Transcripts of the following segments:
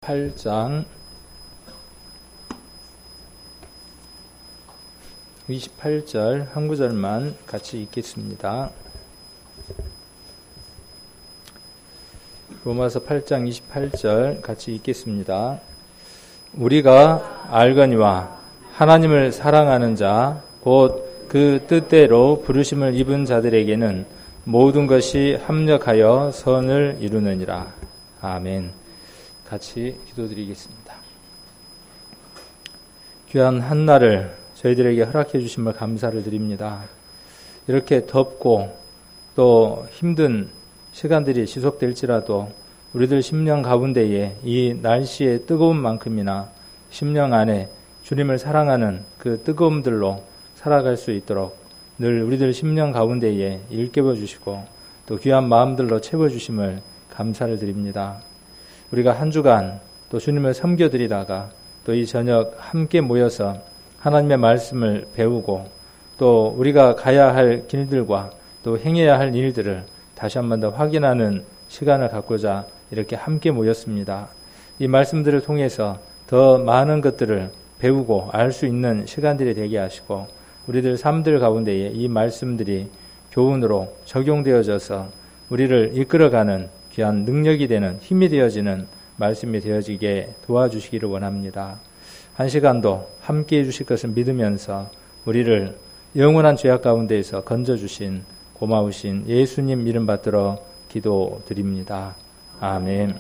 8장 28절 한 구절만 같이 읽겠습니다. 로마서 8장 28절 같이 읽겠습니다. 우리가 알거니와 하나님을 사랑하는 자 곧 그 뜻대로 부르심을 입은 자들에게는 모든 것이 합력하여 선을 이루느니라. 아멘. 같이 기도드리겠습니다. 귀한 한날을 저희들에게 허락해 주심을 감사를 드립니다. 이렇게 덥고 또 힘든 시간들이 지속될지라도 우리들 심령 가운데에 이 날씨의 뜨거운 만큼이나 심령 안에 주님을 사랑하는 그 뜨거움들로 살아갈 수 있도록 늘 우리들 심령 가운데에 일깨워 주시고 또 귀한 마음들로 채워주심을 감사를 드립니다. 우리가 한 주간 또 주님을 섬겨드리다가 또 이 저녁 함께 모여서 하나님의 말씀을 배우고 또 우리가 가야 할 길들과 또 행해야 할 일들을 다시 한 번 더 확인하는 시간을 갖고자 이렇게 함께 모였습니다. 이 말씀들을 통해서 더 많은 것들을 배우고 알 수 있는 시간들이 되게 하시고 우리들 삶들 가운데에 이 말씀들이 교훈으로 적용되어져서 우리를 이끌어가는 귀한 능력이 되는 힘이 되어지는 말씀이 되어지게 도와주시기를 원합니다. 한 시간도 함께해 주실 것을 믿으면서 우리를 영원한 죄악 가운데에서 건져주신 고마우신 예수님 이름 받들어 기도드립니다. 아멘.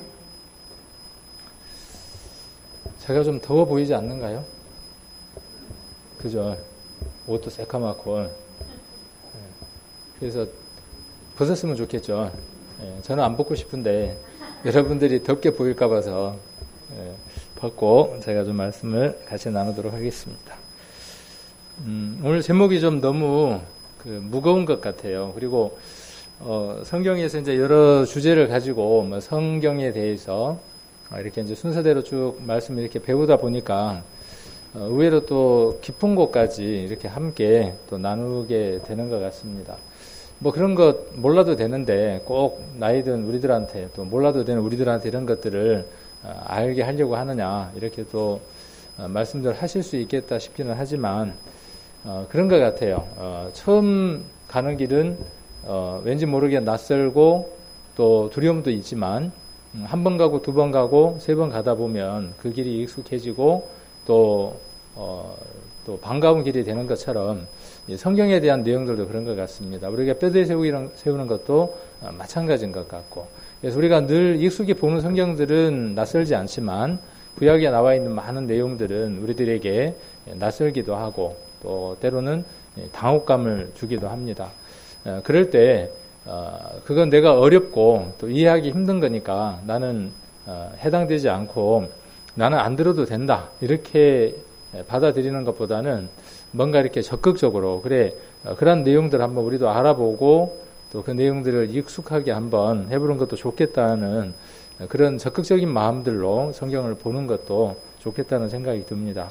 제가 좀 더워 보이지 않는가요? 그죠? 옷도 새까맣고. 그래서 벗었으면 좋겠죠. 저는 안 벗고 싶은데 여러분들이 덥게 보일까 봐서 벗고 제가 좀 말씀을 같이 나누도록 하겠습니다. 오늘 제목이 좀 너무 무거운 것 같아요. 그리고 성경에서 이제 여러 주제를 가지고 뭐 성경에 대해서 이렇게 이제 순서대로 쭉 말씀을 이렇게 배우다 보니까 의외로 또 깊은 곳까지 이렇게 함께 또 나누게 되는 것 같습니다. 뭐 그런 것 몰라도 되는데 꼭 나이든 우리들한테 또 몰라도 되는 우리들한테 이런 것들을 알게 하려고 하느냐 이렇게 또 말씀들을 하실 수 있겠다 싶기는 하지만 그런 것 같아요. 처음 가는 길은 왠지 모르게 낯설고 또 두려움도 있지만 한 번 가고 두 번 가고 세 번 가다 보면 그 길이 익숙해지고 또 반가운 길이 되는 것처럼 성경에 대한 내용들도 그런 것 같습니다. 우리가 뼈대 세우는 것도 마찬가지인 것 같고 그래서 우리가 늘 익숙히 보는 성경들은 낯설지 않지만 구약에 나와 있는 많은 내용들은 우리들에게 낯설기도 하고 또 때로는 당혹감을 주기도 합니다. 그럴 때 그건 내가 어렵고 또 이해하기 힘든 거니까 나는 해당되지 않고 나는 안 들어도 된다 이렇게 받아들이는 것보다는 뭔가 이렇게 적극적으로 그런 내용들을 한번 우리도 알아보고 또 그 내용들을 익숙하게 한번 해보는 것도 좋겠다는 그런 적극적인 마음들로 성경을 보는 것도 좋겠다는 생각이 듭니다.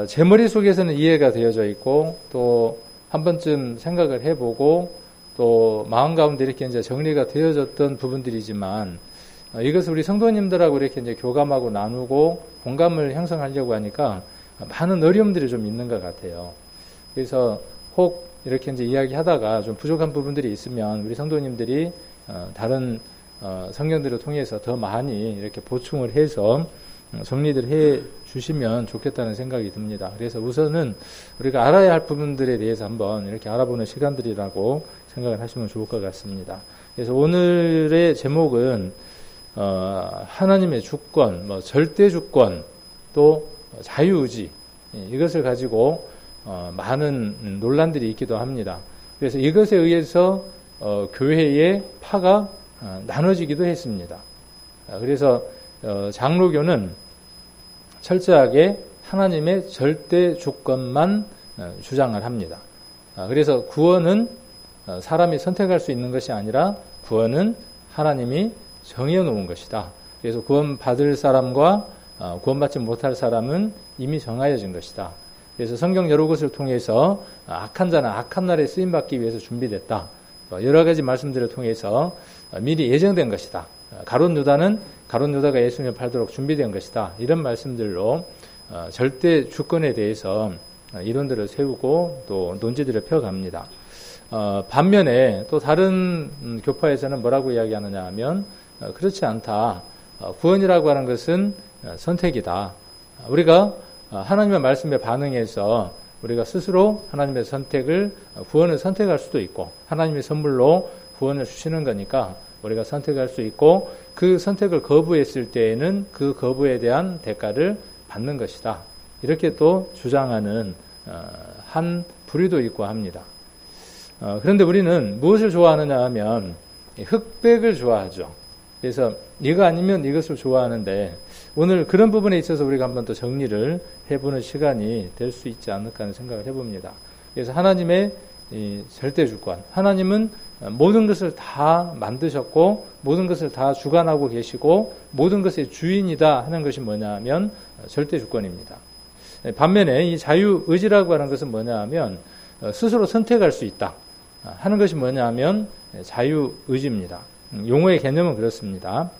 제 머릿속에서는 이해가 되어져 있고 또 한 번쯤 생각을 해보고 또 마음 가운데 이렇게 이제 정리가 되어졌던 부분들이지만 이것을 우리 성도님들하고 이렇게 이제 교감하고 나누고 공감을 형성하려고 하니까 많은 어려움들이 좀 있는 것 같아요. 그래서 혹 이렇게 이제 이야기하다가 좀 부족한 부분들이 있으면 우리 성도님들이 다른 성경들을 통해서 더 많이 이렇게 보충을 해서 정리를 해 주시면 좋겠다는 생각이 듭니다. 그래서 우선은 우리가 알아야 할 부분들에 대해서 한번 이렇게 알아보는 시간들이라고 생각을 하시면 좋을 것 같습니다. 그래서 오늘의 제목은 하나님의 주권, 절대 주권, 또 자유의지 이것을 가지고 많은 논란들이 있기도 합니다. 그래서 이것에 의해서 교회의 파가 나눠지기도 했습니다. 그래서 장로교는 철저하게 하나님의 절대 주권만 주장을 합니다. 그래서 구원은 사람이 선택할 수 있는 것이 아니라 구원은 하나님이 정해놓은 것이다. 그래서 구원받을 사람과 구원받지 못할 사람은 이미 정하여진 것이다. 그래서 성경 여러 곳을 통해서 악한 자는 악한 날에 쓰임받기 위해서 준비됐다. 여러 가지 말씀들을 통해서 미리 예정된 것이다. 가룟 유다가 예수님을 팔도록 준비된 것이다. 이런 말씀들로 절대 주권에 대해서 이론들을 세우고 또 논지들을 펴갑니다. 반면에 또 다른 교파에서는 뭐라고 이야기하느냐 하면 그렇지 않다. 구원이라고 하는 것은 선택이다. 우리가 하나님의 말씀에 반응해서 우리가 스스로 하나님의 구원을 선택할 수도 있고 하나님의 선물로 구원을 주시는 거니까 우리가 선택할 수 있고 그 선택을 거부했을 때에는 그 거부에 대한 대가를 받는 것이다. 이렇게 또 주장하는 한 부류도 있고 합니다. 그런데 우리는 무엇을 좋아하느냐 하면 흑백을 좋아하죠. 그래서 이거 아니면 이것을 좋아하는데 오늘 그런 부분에 있어서 우리가 한번 더 정리를 해보는 시간이 될 수 있지 않을까 하는 생각을 해봅니다. 그래서 하나님의 절대주권, 하나님은 모든 것을 다 만드셨고 모든 것을 다 주관하고 계시고 모든 것의 주인이다 하는 것이 뭐냐 하면 절대주권입니다. 반면에 이 자유의지라고 하는 것은 뭐냐 하면 스스로 선택할 수 있다 하는 것이 뭐냐 하면 자유의지입니다. 용어의 개념은 그렇습니다.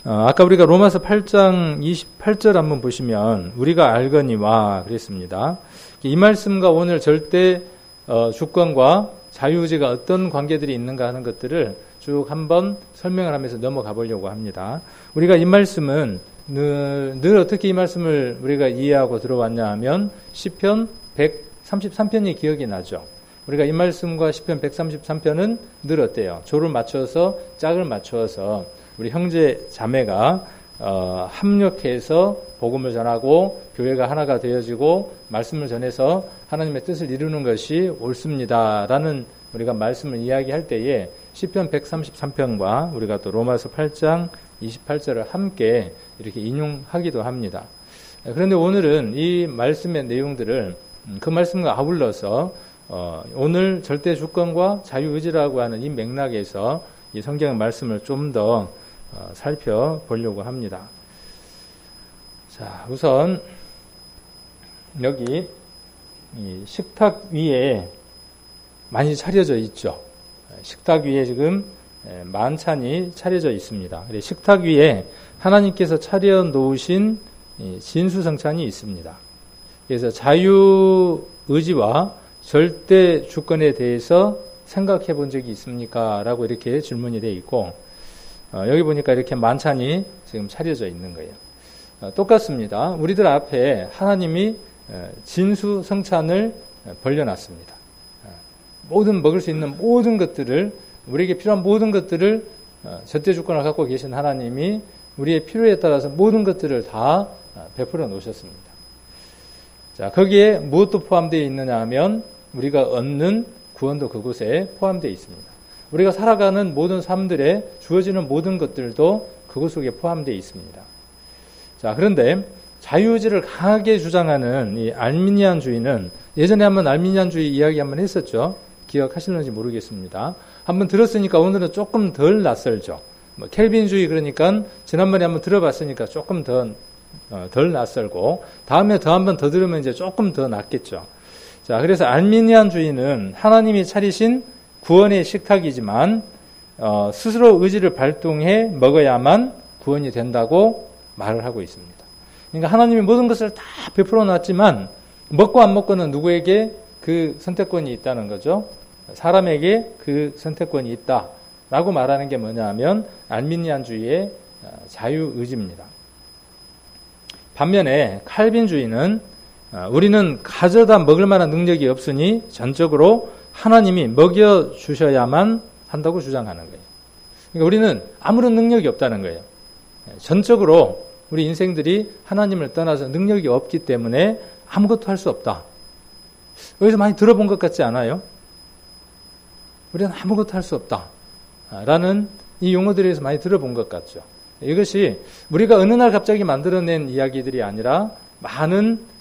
아까 우리가 로마서 8장 28절 한번 보시면 우리가 알거니와 그랬습니다. 이 말씀과 오늘 절대 주권과 자유의지가 어떤 관계들이 있는가 하는 것들을 쭉 한번 설명을 하면서 넘어가 보려고 합니다. 우리가 이 말씀은 늘 어떻게 이 말씀을 우리가 이해하고 들어왔냐 하면 시편 133편이 기억이 나죠. 우리가 이 말씀과 시편 133편은 늘 어때요? 조를 맞춰서 짝을 맞춰서 우리 형제 자매가 합력해서 복음을 전하고 교회가 하나가 되어지고 말씀을 전해서 하나님의 뜻을 이루는 것이 옳습니다라는 우리가 말씀을 이야기할 때에 시편 133편과 우리가 또 로마서 8장 28절을 함께 이렇게 인용하기도 합니다. 그런데 오늘은 이 말씀의 내용들을 그 말씀과 아울러서 오늘 절대 주권과 자유의지라고 하는 이 맥락에서 이 성경의 말씀을 좀 더 살펴보려고 합니다. 자, 우선 여기 이 식탁 위에 많이 차려져 있죠. 식탁 위에 지금 만찬이 차려져 있습니다. 식탁 위에 하나님께서 차려 놓으신 진수성찬이 있습니다. 그래서 자유의지와 절대 주권에 대해서 생각해 본 적이 있습니까? 라고 이렇게 질문이 되어 있고 여기 보니까 이렇게 만찬이 지금 차려져 있는 거예요. 똑같습니다. 우리들 앞에 하나님이 진수성찬을 벌려놨습니다. 먹을 수 있는 모든 것들을 우리에게 필요한 모든 것들을 절대주권을 갖고 계신 하나님이 우리의 필요에 따라서 모든 것들을 다 베풀어 놓으셨습니다. 자, 거기에 무엇도 포함되어 있느냐 하면 우리가 얻는 구원도 그곳에 포함되어 있습니다. 우리가 살아가는 모든 삶들에 주어지는 모든 것들도 그것 속에 포함되어 있습니다. 자, 그런데 자유의지를 강하게 주장하는 이 알미니안주의는 예전에 한번 알미니안주의 이야기 한번 했었죠. 기억하시는지 모르겠습니다. 한번 들었으니까 오늘은 조금 덜 낯설죠. 켈빈주의 그러니까 지난번에 한번 들어봤으니까 조금 덜 낯설고 다음에 한 번 더 들으면 이제 조금 더 낫겠죠. 자, 그래서 알미니안주의는 하나님이 차리신 구원의 식탁이지만 스스로 의지를 발동해 먹어야만 구원이 된다고 말을 하고 있습니다. 그러니까 하나님이 모든 것을 다 베풀어 놨지만 먹고 안 먹고는 누구에게 그 선택권이 있다는 거죠. 사람에게 그 선택권이 있다라고 말하는 게 뭐냐 하면 알미니안주의의 자유의지입니다. 반면에 칼빈주의는 우리는 가져다 먹을 만한 능력이 없으니 전적으로 하나님이 먹여주셔야만 한다고 주장하는 거예요. 그러니까 우리는 아무런 능력이 없다는 거예요. 전적으로 우리 인생들이 하나님을 떠나서 능력이 없기 때문에 아무것도 할 수 없다. 여기서 많이 들어본 것 같지 않아요? 우리는 아무것도 할 수 없다. 라는 이 용어들에서 많이 들어본 것 같죠. 이것이 우리가 어느 날 갑자기 만들어낸 이야기들이 아니라 많은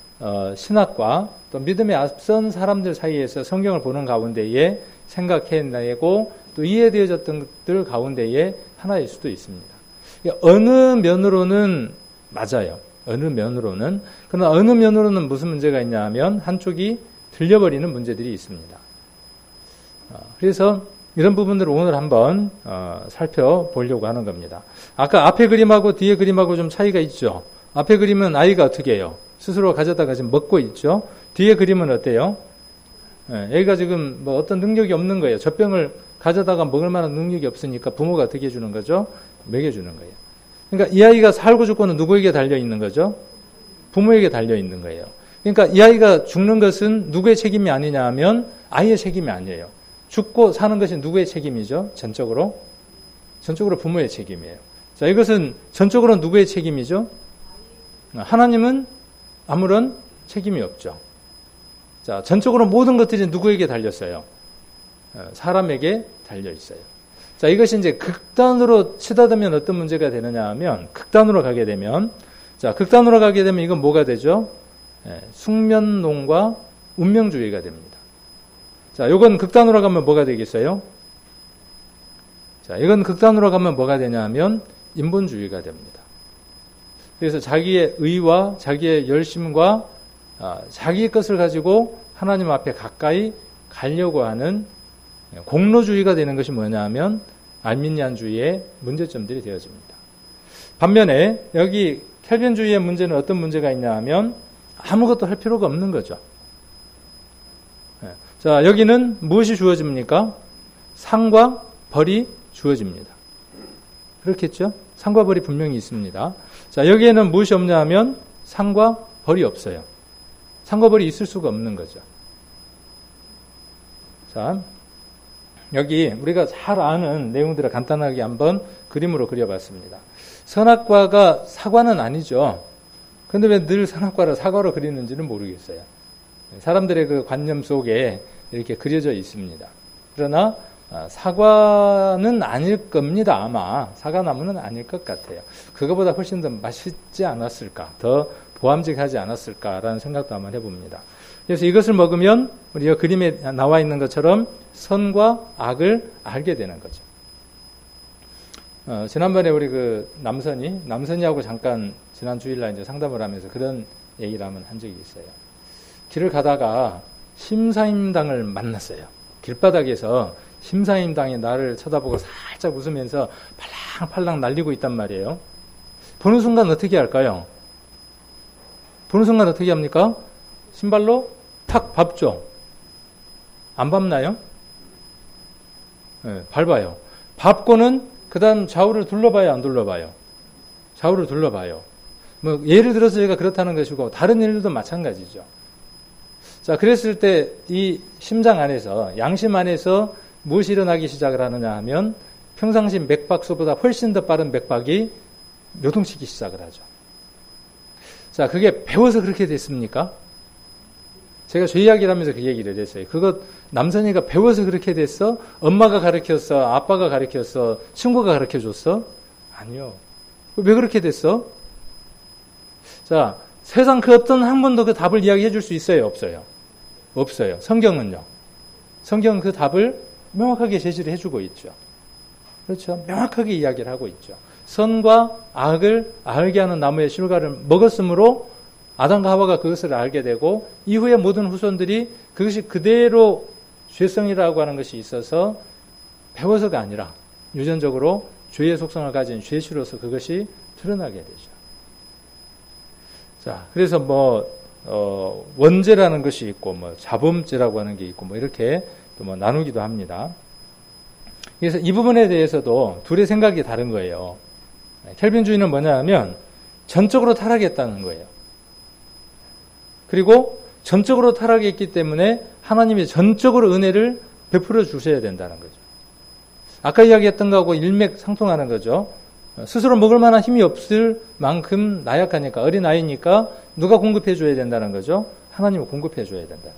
신학과 또 믿음에 앞선 사람들 사이에서 성경을 보는 가운데에 생각해내고 또 이해되어졌던 것들 가운데에 하나일 수도 있습니다. 어느 면으로는 맞아요. 어느 면으로는. 그러나 어느 면으로는 무슨 문제가 있냐 하면 한쪽이 들려버리는 문제들이 있습니다. 그래서 이런 부분들을 오늘 한번 살펴보려고 하는 겁니다. 아까 앞에 그림하고 뒤에 그림하고 좀 차이가 있죠. 앞에 그림은 아이가 어떻게 해요? 스스로 가져다가 지금 먹고 있죠. 뒤에 그림은 어때요? 애가 지금 뭐 어떤 능력이 없는 거예요. 젖병을 가져다가 먹을 만한 능력이 없으니까 부모가 어떻게 해주는 거죠? 먹여주는 거예요. 그러니까 이 아이가 살고 죽고는 누구에게 달려 있는 거죠? 부모에게 달려 있는 거예요. 그러니까 이 아이가 죽는 것은 누구의 책임이 아니냐 하면 아이의 책임이 아니에요. 죽고 사는 것이 누구의 책임이죠? 전적으로 부모의 책임이에요. 자, 이것은 전적으로 누구의 책임이죠? 하나님은 아무런 책임이 없죠. 자, 전적으로 모든 것들이 누구에게 달렸어요? 사람에게 달려 있어요. 자, 이것이 이제 극단으로 치닫으면 어떤 문제가 되느냐 하면, 극단으로 가게 되면 이건 뭐가 되죠? 숙면론과 운명주의가 됩니다. 자, 이건 극단으로 가면 뭐가 되겠어요? 자, 이건 극단으로 가면 뭐가 되냐 하면 인본주의가 됩니다. 그래서 자기의 의와 자기의 열심과 자기의 것을 가지고 하나님 앞에 가까이 가려고 하는 공로주의가 되는 것이 뭐냐 하면 알미니안주의의 문제점들이 되어집니다. 반면에 여기 켈빈주의의 문제는 어떤 문제가 있냐 하면 아무것도 할 필요가 없는 거죠. 자, 여기는 무엇이 주어집니까? 상과 벌이 주어집니다. 그렇겠죠? 상과 벌이 분명히 있습니다. 자, 여기에는 무엇이 없냐 하면 상과 벌이 없어요. 상과 벌이 있을 수가 없는 거죠. 자, 여기 우리가 잘 아는 내용들을 간단하게 한번 그림으로 그려봤습니다. 선악과가 사과는 아니죠. 그런데 왜 늘 선악과를 사과로 그리는지는 모르겠어요. 사람들의 그 관념 속에 이렇게 그려져 있습니다. 그러나 사과는 아닐 겁니다. 아마 사과나무는 아닐 것 같아요. 그거보다 훨씬 더 맛있지 않았을까, 더 보암직하지 않았을까라는 생각도 한번 해봅니다. 그래서 이것을 먹으면 우리가 그림에 나와 있는 것처럼 선과 악을 알게 되는 거죠. 지난번에 우리 그 남선이하고 잠깐 지난 주일날 이제 상담을 하면서 그런 얘기를 한 적이 있어요. 길을 가다가 심사임당을 만났어요. 길바닥에서 심사임당이 나를 쳐다보고 살짝 웃으면서 팔랑팔랑 날리고 있단 말이에요. 보는 순간 어떻게 할까요? 보는 순간 어떻게 합니까? 신발로 탁 밟죠. 안 밟나요? 네, 밟아요. 밟고는 그 다음 좌우를 둘러봐요, 안 둘러봐요? 좌우를 둘러봐요. 뭐 예를 들어서 제가 그렇다는 것이고 다른 일들도 마찬가지죠. 자, 그랬을 때 이 심장 안에서, 양심 안에서 무엇이 일어나기 시작을 하느냐 하면 평상시 맥박수보다 훨씬 더 빠른 맥박이 요동치기 시작을 하죠. 자, 그게 배워서 그렇게 됐습니까? 제가 저 이야기를 하면서 그 얘기를 했어요. 그거 남선이가 배워서 그렇게 됐어? 엄마가 가르쳤어? 아빠가 가르쳤어? 친구가 가르쳐줬어? 아니요. 왜 그렇게 됐어? 자, 세상 그 어떤 한 번도 그 답을 이야기해 줄 수 있어요? 없어요? 없어요. 성경은요? 성경은 그 답을 명확하게 제시를 해주고 있죠. 그렇죠? 명확하게 이야기를 하고 있죠. 선과 악을 알게 하는 나무의 실과를 먹었으므로 아담과 하와가 그것을 알게 되고 이후에 모든 후손들이 그것이 그대로 죄성이라고 하는 것이 있어서 배워서가 아니라 유전적으로 죄의 속성을 가진 죄수로서 그것이 드러나게 되죠. 자, 그래서 원죄라는 것이 있고, 자범죄라고 하는 게 있고, 이렇게 또 나누기도 합니다. 그래서 이 부분에 대해서도 둘의 생각이 다른 거예요. 켈빈주의는 뭐냐 하면 전적으로 타락했다는 거예요. 그리고 전적으로 타락했기 때문에 하나님이 전적으로 은혜를 베풀어 주셔야 된다는 거죠. 아까 이야기했던 거하고 일맥상통하는 거죠. 스스로 먹을 만한 힘이 없을 만큼 나약하니까, 어린아이니까 누가 공급해 줘야 된다는 거죠? 하나님이 공급해 줘야 된다는 거죠.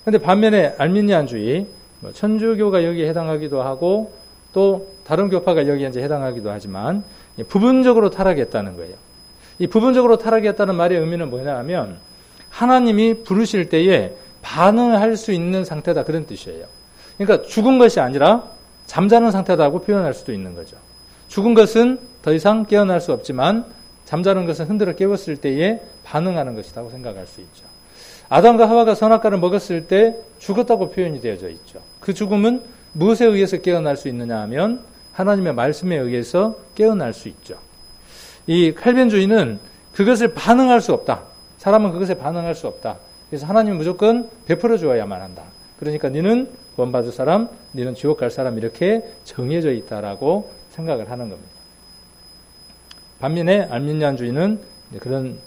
그런데 반면에 알미니안주의, 천주교가 여기에 해당하기도 하고 또 다른 교파가 여기에 이제 해당하기도 하지만 부분적으로 타락했다는 거예요. 이 부분적으로 타락했다는 말의 의미는 뭐냐 하면 하나님이 부르실 때에 반응할 수 있는 상태다, 그런 뜻이에요. 그러니까 죽은 것이 아니라 잠자는 상태다고 표현할 수도 있는 거죠. 죽은 것은 더 이상 깨어날 수 없지만 잠자는 것은 흔들어 깨웠을 때에 반응하는 것이라고 생각할 수 있죠. 아담과 하와가 선악과를 먹었을 때 죽었다고 표현이 되어져 있죠. 그 죽음은 무엇에 의해서 깨어날 수 있느냐 하면 하나님의 말씀에 의해서 깨어날 수 있죠. 이 칼빈주의는 그것을 반응할 수 없다. 사람은 그것에 반응할 수 없다. 그래서 하나님은 무조건 베풀어 주어야만 한다. 그러니까 너는 구원받을 사람, 너는 지옥 갈 사람 이렇게 정해져 있다라고 생각을 하는 겁니다. 반면에 알미니안주의는 그런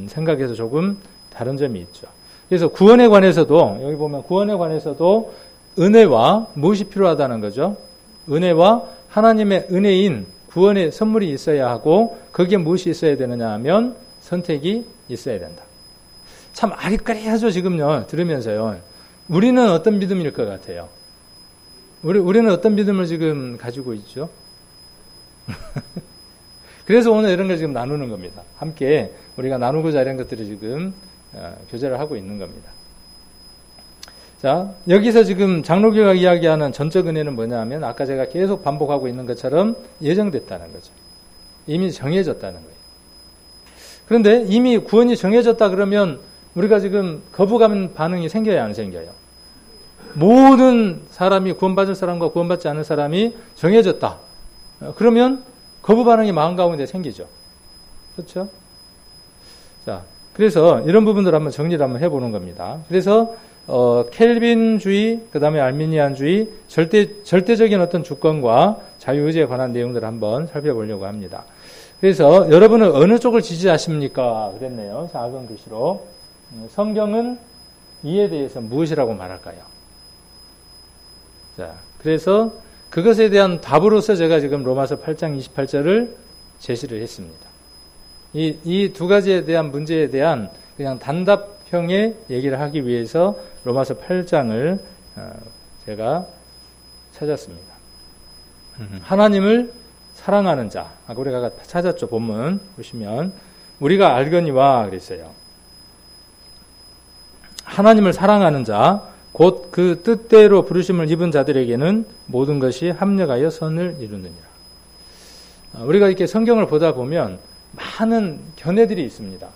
생각에서 조금 다른 점이 있죠. 그래서 구원에 관해서도 여기 보면 구원에 관해서도 은혜와 무엇이 필요하다는 거죠. 은혜와 하나님의 은혜인 구원의 선물이 있어야 하고 거기에 무엇이 있어야 되느냐 하면 선택이 있어야 된다. 참 아리까리하죠 지금요. 들으면서요. 우리는 어떤 믿음일 것 같아요? 우리는 어떤 믿음을 지금 가지고 있죠? 그래서 오늘 이런 걸 지금 나누는 겁니다. 함께 우리가 나누고자 이런 것들을 지금 교제를 하고 있는 겁니다. 자, 여기서 지금 장로교가 이야기하는 전적 은혜는 뭐냐 하면 아까 제가 계속 반복하고 있는 것처럼 예정됐다는 거죠. 이미 정해졌다는 거예요. 그런데 이미 구원이 정해졌다 그러면 우리가 지금 거부감 반응이 생겨야 안 생겨요? 모든 사람이 구원받을 사람과 구원받지 않을 사람이 정해졌다. 그러면 거부 반응이 마음 가운데 생기죠. 그렇죠? 자, 그래서 이런 부분들을 한번 정리를 한번 해보는 겁니다. 그래서 켈빈주의, 그 다음에 알미니안주의, 절대적인 어떤 주권과 자유의지에 관한 내용들을 한번 살펴보려고 합니다. 그래서 여러분은 어느 쪽을 지지하십니까? 그랬네요. 작은 글씨로. 성경은 이에 대해서 무엇이라고 말할까요? 자, 그래서 그것에 대한 답으로서 제가 지금 로마서 8장 28절을 제시를 했습니다. 이 두 가지에 대한 문제에 대한 그냥 단답형의 얘기를 하기 위해서 로마서 8장을 제가 찾았습니다. 하나님을 사랑하는 자. 아까 우리가 찾았죠. 본문 보시면 우리가 알거니와 그랬어요. 하나님을 사랑하는 자, 곧 그 뜻대로 부르심을 입은 자들에게는 모든 것이 합력하여 선을 이루느니라. 우리가 이렇게 성경을 보다 보면 많은 견해들이 있습니다.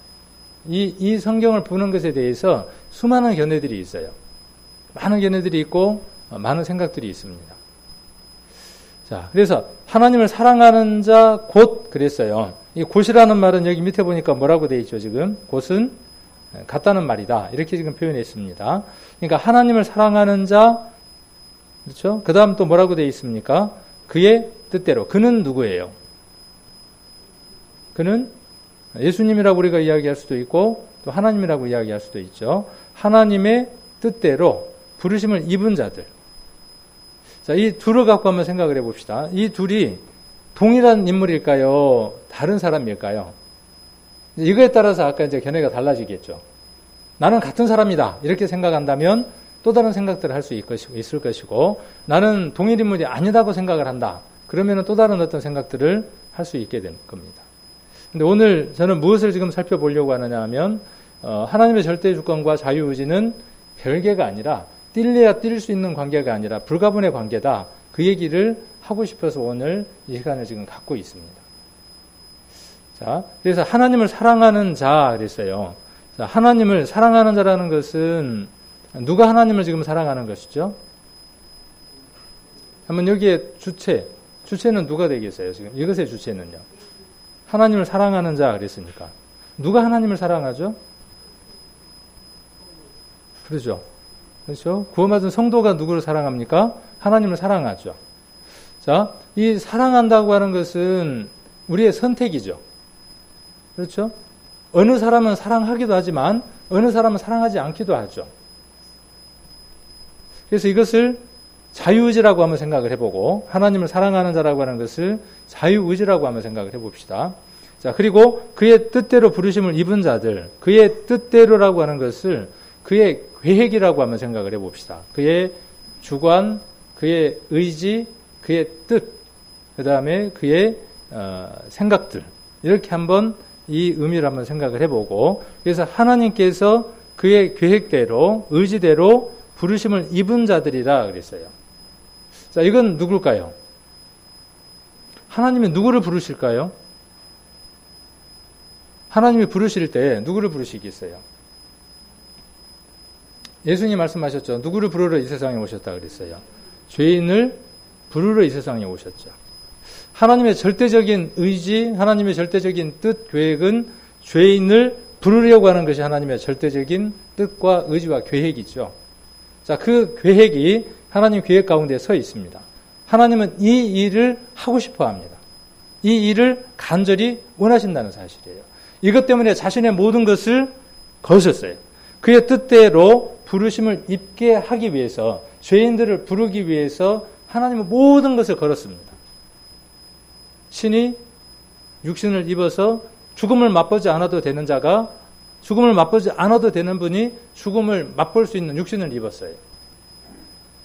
이 성경을 보는 것에 대해서 수많은 견해들이 있어요. 많은 견해들이 있고 많은 생각들이 있습니다. 자, 그래서 하나님을 사랑하는 자 곧 그랬어요. 이 곧이라는 말은 여기 밑에 보니까 뭐라고 되어 있죠, 지금? 곧은 같다는 말이다. 이렇게 지금 표현했습니다. 그러니까 하나님을 사랑하는 자, 그렇죠? 그 다음 또 뭐라고 되어 있습니까? 그의 뜻대로. 그는 누구예요? 그는 예수님이라고 우리가 이야기할 수도 있고 또 하나님이라고 이야기할 수도 있죠. 하나님의 뜻대로 부르심을 입은 자들. 자, 이 둘을 갖고 한번 생각을 해봅시다. 이 둘이 동일한 인물일까요? 다른 사람일까요? 이거에 따라서 아까 이제 견해가 달라지겠죠. 나는 같은 사람이다. 이렇게 생각한다면 또 다른 생각들을 할 수 있을 것이고, 나는 동일 인물이 아니다고 생각을 한다. 그러면 또 다른 어떤 생각들을 할 수 있게 될 겁니다. 근데 오늘 저는 무엇을 지금 살펴보려고 하느냐 하면, 하나님의 절대 주권과 자유의지는 별개가 아니라, 뛸래야 뛸 수 있는 관계가 아니라 불가분의 관계다. 그 얘기를 하고 싶어서 오늘 이 시간을 지금 갖고 있습니다. 자, 그래서 하나님을 사랑하는 자 그랬어요. 자, 하나님을 사랑하는 자라는 것은 누가 하나님을 지금 사랑하는 것이죠? 한번 여기에 주체는 누가 되겠어요? 지금 이것의 주체는요. 하나님을 사랑하는 자 그랬으니까 누가 하나님을 사랑하죠? 그렇죠. 그렇죠? 구원받은 성도가 누구를 사랑합니까? 하나님을 사랑하죠. 자, 이 사랑한다고 하는 것은 우리의 선택이죠. 그렇죠? 어느 사람은 사랑하기도 하지만 어느 사람은 사랑하지 않기도 하죠. 그래서 이것을 자유의지라고 한번 생각을 해보고 하나님을 사랑하는 자라고 하는 것을 자유의지라고 한번 생각을 해봅시다. 자, 그리고 그의 뜻대로 부르심을 입은 자들, 그의 뜻대로라고 하는 것을 그의 계획이라고 한번 생각을 해봅시다. 그의 주관, 그의 의지, 그의 뜻, 그 다음에 그의 생각들, 이렇게 한번 이 의미를 한번 생각을 해보고, 그래서 하나님께서 그의 계획대로, 의지대로 부르심을 입은 자들이라 그랬어요. 자, 이건 누굴까요? 하나님이 누구를 부르실까요? 하나님이 부르실 때 누구를 부르시겠어요? 예수님 말씀하셨죠. 누구를 부르러 이 세상에 오셨다 그랬어요. 죄인을 부르러 이 세상에 오셨죠. 하나님의 절대적인 의지, 하나님의 절대적인 뜻, 계획은 죄인을 부르려고 하는 것이 하나님의 절대적인 뜻과 의지와 계획이죠. 자, 그 계획이 하나님 계획 가운데 서 있습니다. 하나님은 이 일을 하고 싶어 합니다. 이 일을 간절히 원하신다는 사실이에요. 이것 때문에 자신의 모든 것을 거셨어요. 그의 뜻대로 부르심을 입게 하기 위해서, 죄인들을 부르기 위해서 하나님은 모든 것을 걸었습니다. 신이 육신을 입어서 죽음을 맛보지 않아도 되는 자가, 죽음을 맛보지 않아도 되는 분이 죽음을 맛볼 수 있는 육신을 입었어요.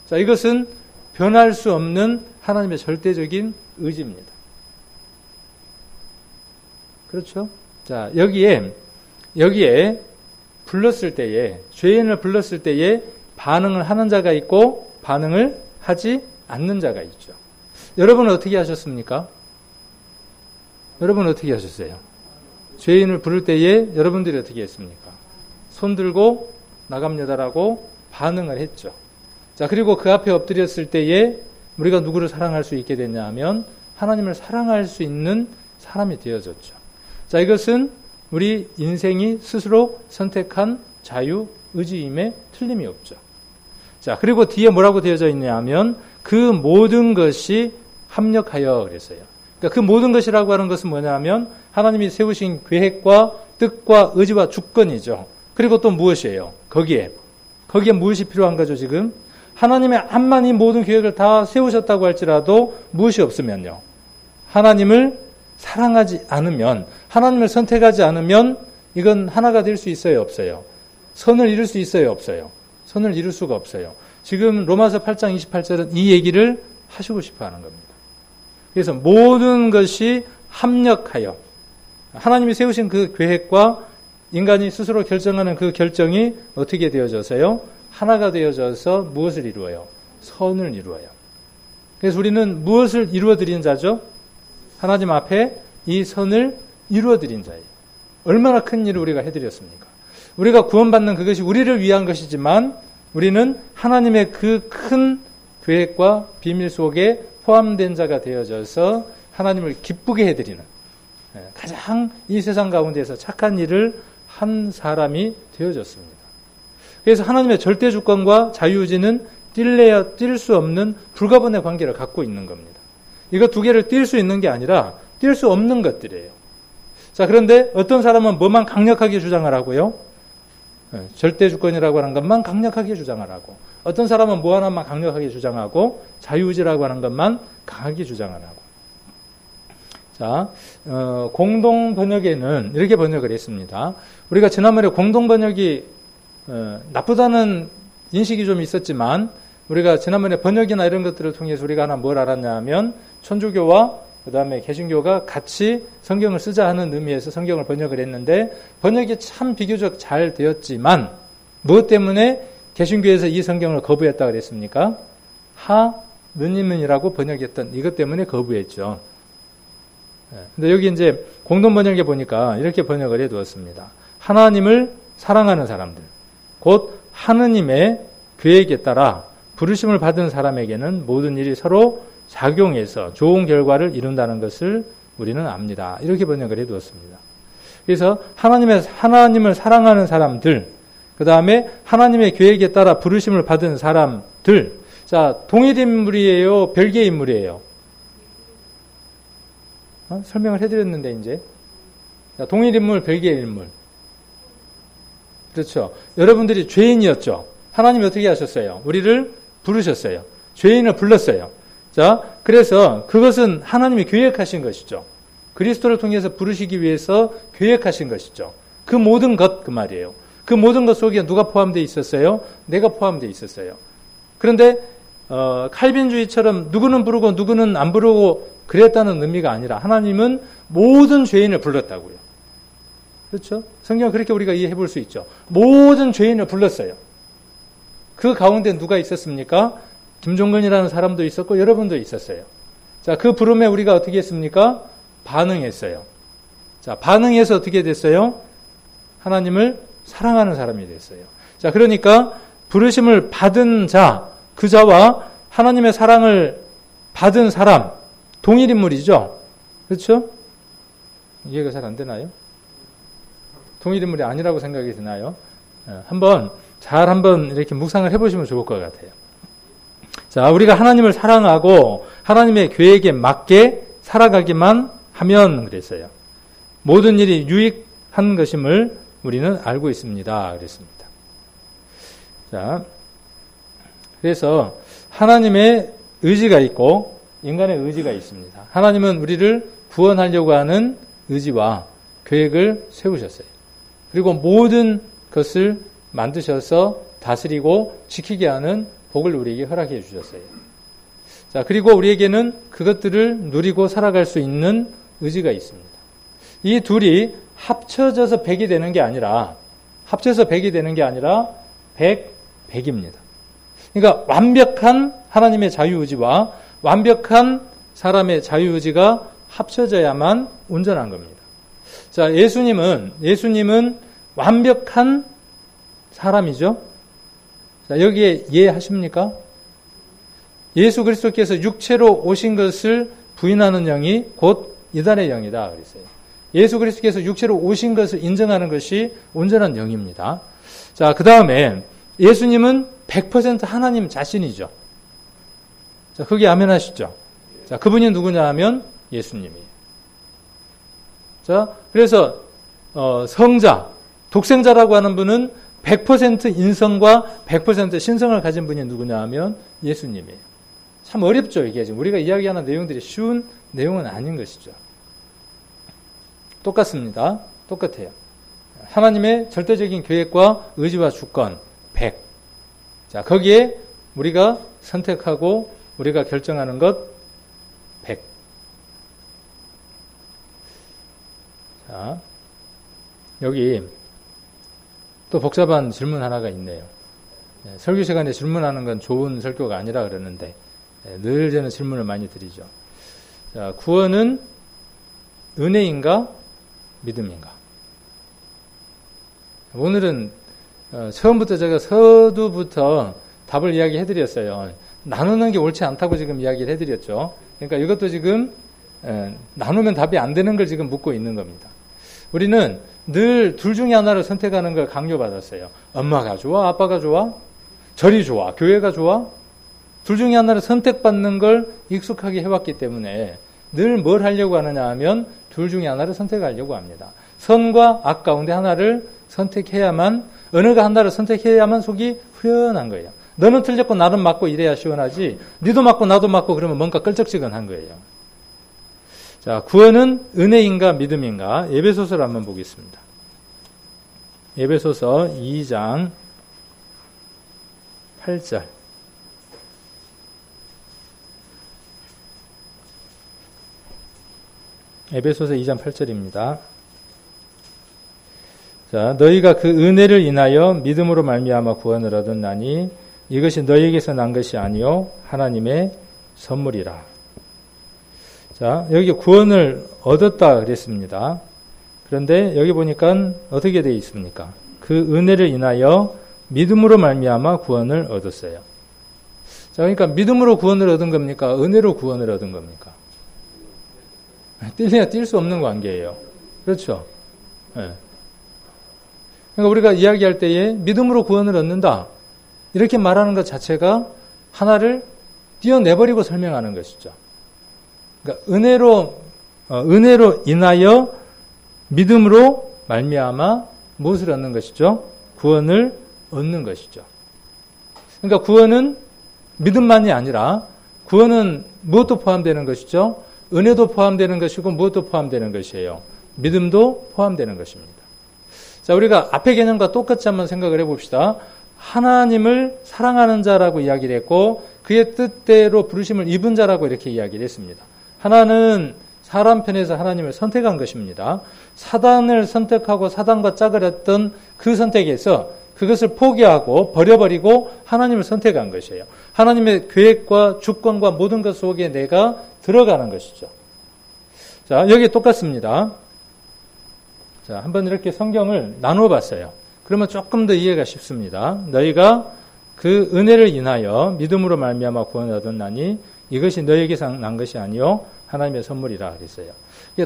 자, 이것은 변할 수 없는 하나님의 절대적인 의지입니다. 그렇죠? 자, 여기에 불렀을 때에, 죄인을 불렀을 때에 반응을 하는 자가 있고 반응을 하지 않는 자가 있죠. 여러분은 어떻게 하셨습니까? 여러분은 어떻게 하셨어요? 죄인을 부를 때에 여러분들이 어떻게 했습니까? 손 들고 나갑니다라고 반응을 했죠. 자, 그리고 그 앞에 엎드렸을 때에 우리가 누구를 사랑할 수 있게 됐냐 하면 하나님을 사랑할 수 있는 사람이 되어졌죠. 자, 이것은 우리 인생이 스스로 선택한 자유, 의지임에 틀림이 없죠. 자, 그리고 뒤에 뭐라고 되어져 있냐 하면 그 모든 것이 합력하여 그랬어요. 그러니까 그 모든 것이라고 하는 것은 뭐냐 하면 하나님이 세우신 계획과 뜻과 의지와 주권이죠. 그리고 또 무엇이에요? 거기에 무엇이 필요한 거죠, 지금? 하나님의 암만 이 모든 계획을 다 세우셨다고 할지라도 무엇이 없으면요. 하나님을 사랑하지 않으면, 하나님을 선택하지 않으면 이건 하나가 될 수 있어요, 없어요? 선을 이룰 수 있어요, 없어요? 선을 이룰 수가 없어요. 지금 로마서 8장 28절은 이 얘기를 하시고 싶어 하는 겁니다. 그래서 모든 것이 합력하여 하나님이 세우신 그 계획과 인간이 스스로 결정하는 그 결정이 어떻게 되어져서요? 하나가 되어져서 무엇을 이루어요? 선을 이루어요. 그래서 우리는 무엇을 이루어드린 자죠? 하나님 앞에 이 선을 이루어드린 자예요. 얼마나 큰 일을 우리가 해드렸습니까? 우리가 구원받는 그것이 우리를 위한 것이지만 우리는 하나님의 그 큰 계획과 비밀 속에 포함된 자가 되어져서 하나님을 기쁘게 해드리는 가장 이 세상 가운데서 착한 일을 한 사람이 되어졌습니다. 그래서 하나님의 절대 주권과 자유의지는 뛸래야 뛸 수 없는 불가분의 관계를 갖고 있는 겁니다. 이거 두 개를 뛸 수 있는 게 아니라 뛸 수 없는 것들이에요. 자, 그런데 어떤 사람은 뭐만 강력하게 주장을 하고요. 절대 주권이라고 하는 것만 강력하게 주장을 하고, 어떤 사람은 뭐 하나만 강력하게 주장하고 자유의지라고 하는 것만 강하게 주장을 하고. 자, 공동 번역에는 이렇게 번역을 했습니다. 우리가 지난번에 공동 번역이 나쁘다는 인식이 좀 있었지만 우리가 지난번에 번역이나 이런 것들을 통해서 우리가 하나 뭘 알았냐 하면 천주교와 그 다음에 개신교가 같이 성경을 쓰자 하는 의미에서 성경을 번역을 했는데 번역이 참 비교적 잘 되었지만 무엇 때문에 개신교에서 이 성경을 거부했다 그랬습니까? 하느님이라고 번역했던 이것 때문에 거부했죠. 근데 여기 이제 공동 번역에 보니까 이렇게 번역을 해 두었습니다. 하나님을 사랑하는 사람들, 곧 하느님의 계획에 따라 부르심을 받은 사람에게는 모든 일이 서로 작용해서 좋은 결과를 이룬다는 것을 우리는 압니다. 이렇게 번역을 해 두었습니다. 그래서 하나님을 사랑하는 사람들, 그 다음에 하나님의 계획에 따라 부르심을 받은 사람들. 자, 동일 인물이에요? 별개의 인물이에요? 설명을 해드렸는데 이제. 자, 동일 인물, 별개의 인물. 그렇죠. 여러분들이 죄인이었죠. 하나님이 어떻게 하셨어요? 우리를 부르셨어요. 죄인을 불렀어요. 자, 그래서 그것은 하나님이 계획하신 것이죠. 그리스도를 통해서 부르시기 위해서 계획하신 것이죠. 그 모든 것, 그 말이에요. 그 모든 것 속에 누가 포함되어 있었어요? 내가 포함되어 있었어요. 그런데 칼빈주의처럼 누구는 부르고 누구는 안 부르고 그랬다는 의미가 아니라 하나님은 모든 죄인을 불렀다고요. 그렇죠? 성경 그렇게 우리가 이해해 볼 수 있죠. 모든 죄인을 불렀어요. 그 가운데 누가 있었습니까? 김종근이라는 사람도 있었고 여러분도 있었어요. 자, 그 부름에 우리가 어떻게 했습니까? 반응했어요. 자, 반응해서 어떻게 됐어요? 하나님을 사랑하는 사람이 됐어요. 자, 그러니까 부르심을 받은 자, 그 자와 하나님의 사랑을 받은 사람, 동일 인물이죠? 그렇죠? 이해가 잘 안 되나요? 동일 인물이 아니라고 생각이 드나요? 한번 이렇게 묵상을 해보시면 좋을 것 같아요. 자, 우리가 하나님을 사랑하고 하나님의 계획에 맞게 살아가기만 하면 그랬어요. 모든 일이 유익한 것임을 우리는 알고 있습니다. 그랬습니다. 자, 그래서 하나님의 의지가 있고 인간의 의지가 있습니다. 하나님은 우리를 구원하려고 하는 의지와 계획을 세우셨어요. 그리고 모든 것을 만드셔서 다스리고 지키게 하는 복을 우리에게 허락해 주셨어요. 자, 그리고 우리에게는 그것들을 누리고 살아갈 수 있는 의지가 있습니다. 이 둘이 합쳐져서 100이 되는 게 아니라 100입니다. 그러니까 완벽한 하나님의 자유의지와 완벽한 사람의 자유의지가 합쳐져야만 온전한 겁니다. 자, 예수님은 완벽한 사람이죠. 자, 여기에 이해하십니까? 예수 그리스도께서 육체로 오신 것을 부인하는 영이 곧 이단의 영이다 그랬어요. 예수 그리스도께서 육체로 오신 것을 인정하는 것이 온전한 영입니다. 자, 그 다음에 예수님은 100% 하나님 자신이죠. 자, 거기 아멘 하시죠? 자, 그분이 누구냐 하면 예수님이에요. 자, 그래서 성자, 독생자라고 하는 분은 100% 인성과 100% 신성을 가진 분이 누구냐 하면 예수님이에요. 참 어렵죠, 이게 지금 우리가 이야기하는 내용들이 쉬운 내용은 아닌 것이죠. 똑같습니다. 똑같아요. 하나님의 절대적인 계획과 의지와 주권 100. 자, 거기에 우리가 선택하고 우리가 결정하는 것 100. 자, 여기 또 복잡한 질문 하나가 있네요. 설교 시간에 질문하는 건 좋은 설교가 아니라 그러는데 늘 저는 질문을 많이 드리죠. 자, 구원은 은혜인가 믿음인가? 오늘은 처음부터 제가 서두부터 답을 이야기해드렸어요. 나누는 게 옳지 않다고 지금 이야기를 해드렸죠. 그러니까 이것도 지금 나누면 답이 안 되는 걸 지금 묻고 있는 겁니다. 우리는 늘 둘 중에 하나를 선택하는 걸 강요받았어요. 엄마가 좋아? 아빠가 좋아? 절이 좋아? 교회가 좋아? 둘 중에 하나를 선택받는 걸 익숙하게 해왔기 때문에 늘 뭘 하려고 하느냐 하면 둘 중에 하나를 선택하려고 합니다. 선과 악 가운데 하나를 선택해야만, 어느가 하나를 선택해야만 속이 후련한 거예요. 너는 틀렸고 나는 맞고 이래야 시원하지, 니도 맞고 나도 맞고 그러면 뭔가 끌적지근한 거예요. 자, 구원은 은혜인가 믿음인가? 에베소서를 한번 보겠습니다. 에베소서 2장 8절. 에베소서 2장 8절입니다. 자, 너희가 그 은혜를 인하여 믿음으로 말미암아 구원을 얻었나니 이것이 너희에게서 난 것이 아니요 하나님의 선물이라. 자, 여기 구원을 얻었다 그랬습니다. 그런데 여기 보니까 어떻게 되어 있습니까? 그 은혜를 인하여 믿음으로 말미암아 구원을 얻었어요. 자, 그러니까 믿음으로 구원을 얻은 겁니까? 은혜로 구원을 얻은 겁니까? 뛸래야 뛸 수 없는 관계예요. 그렇죠? 네. 그러니까 우리가 이야기할 때에 믿음으로 구원을 얻는다 이렇게 말하는 것 자체가 하나를 띄어내버리고 설명하는 것이죠. 그러니까 은혜로 인하여 믿음으로 말미암아 무엇을 얻는 것이죠? 구원을 얻는 것이죠. 그러니까 구원은 믿음만이 아니라 구원은 무엇도 포함되는 것이죠? 은혜도 포함되는 것이고 무엇도 포함되는 것이에요? 믿음도 포함되는 것입니다. 자, 우리가 앞의 개념과 똑같이 한번 생각을 해봅시다. 하나님을 사랑하는 자라고 이야기를 했고 그의 뜻대로 부르심을 입은 자라고 이렇게 이야기를 했습니다. 하나는 사람 편에서 하나님을 선택한 것입니다. 사단을 선택하고 사단과 짝을 했던 그 선택에서 그것을 포기하고 버려버리고 하나님을 선택한 것이에요. 하나님의 계획과 주권과 모든 것 속에 내가 들어가는 것이죠. 자, 여기 똑같습니다. 자, 한번 이렇게 성경을 나누어 봤어요. 그러면 조금 더 이해가 쉽습니다. 너희가 그 은혜를 인하여 믿음으로 말미암아 구원을 얻었나니 이것이 너에게서 난 것이 아니요 하나님의 선물이라 그랬어요.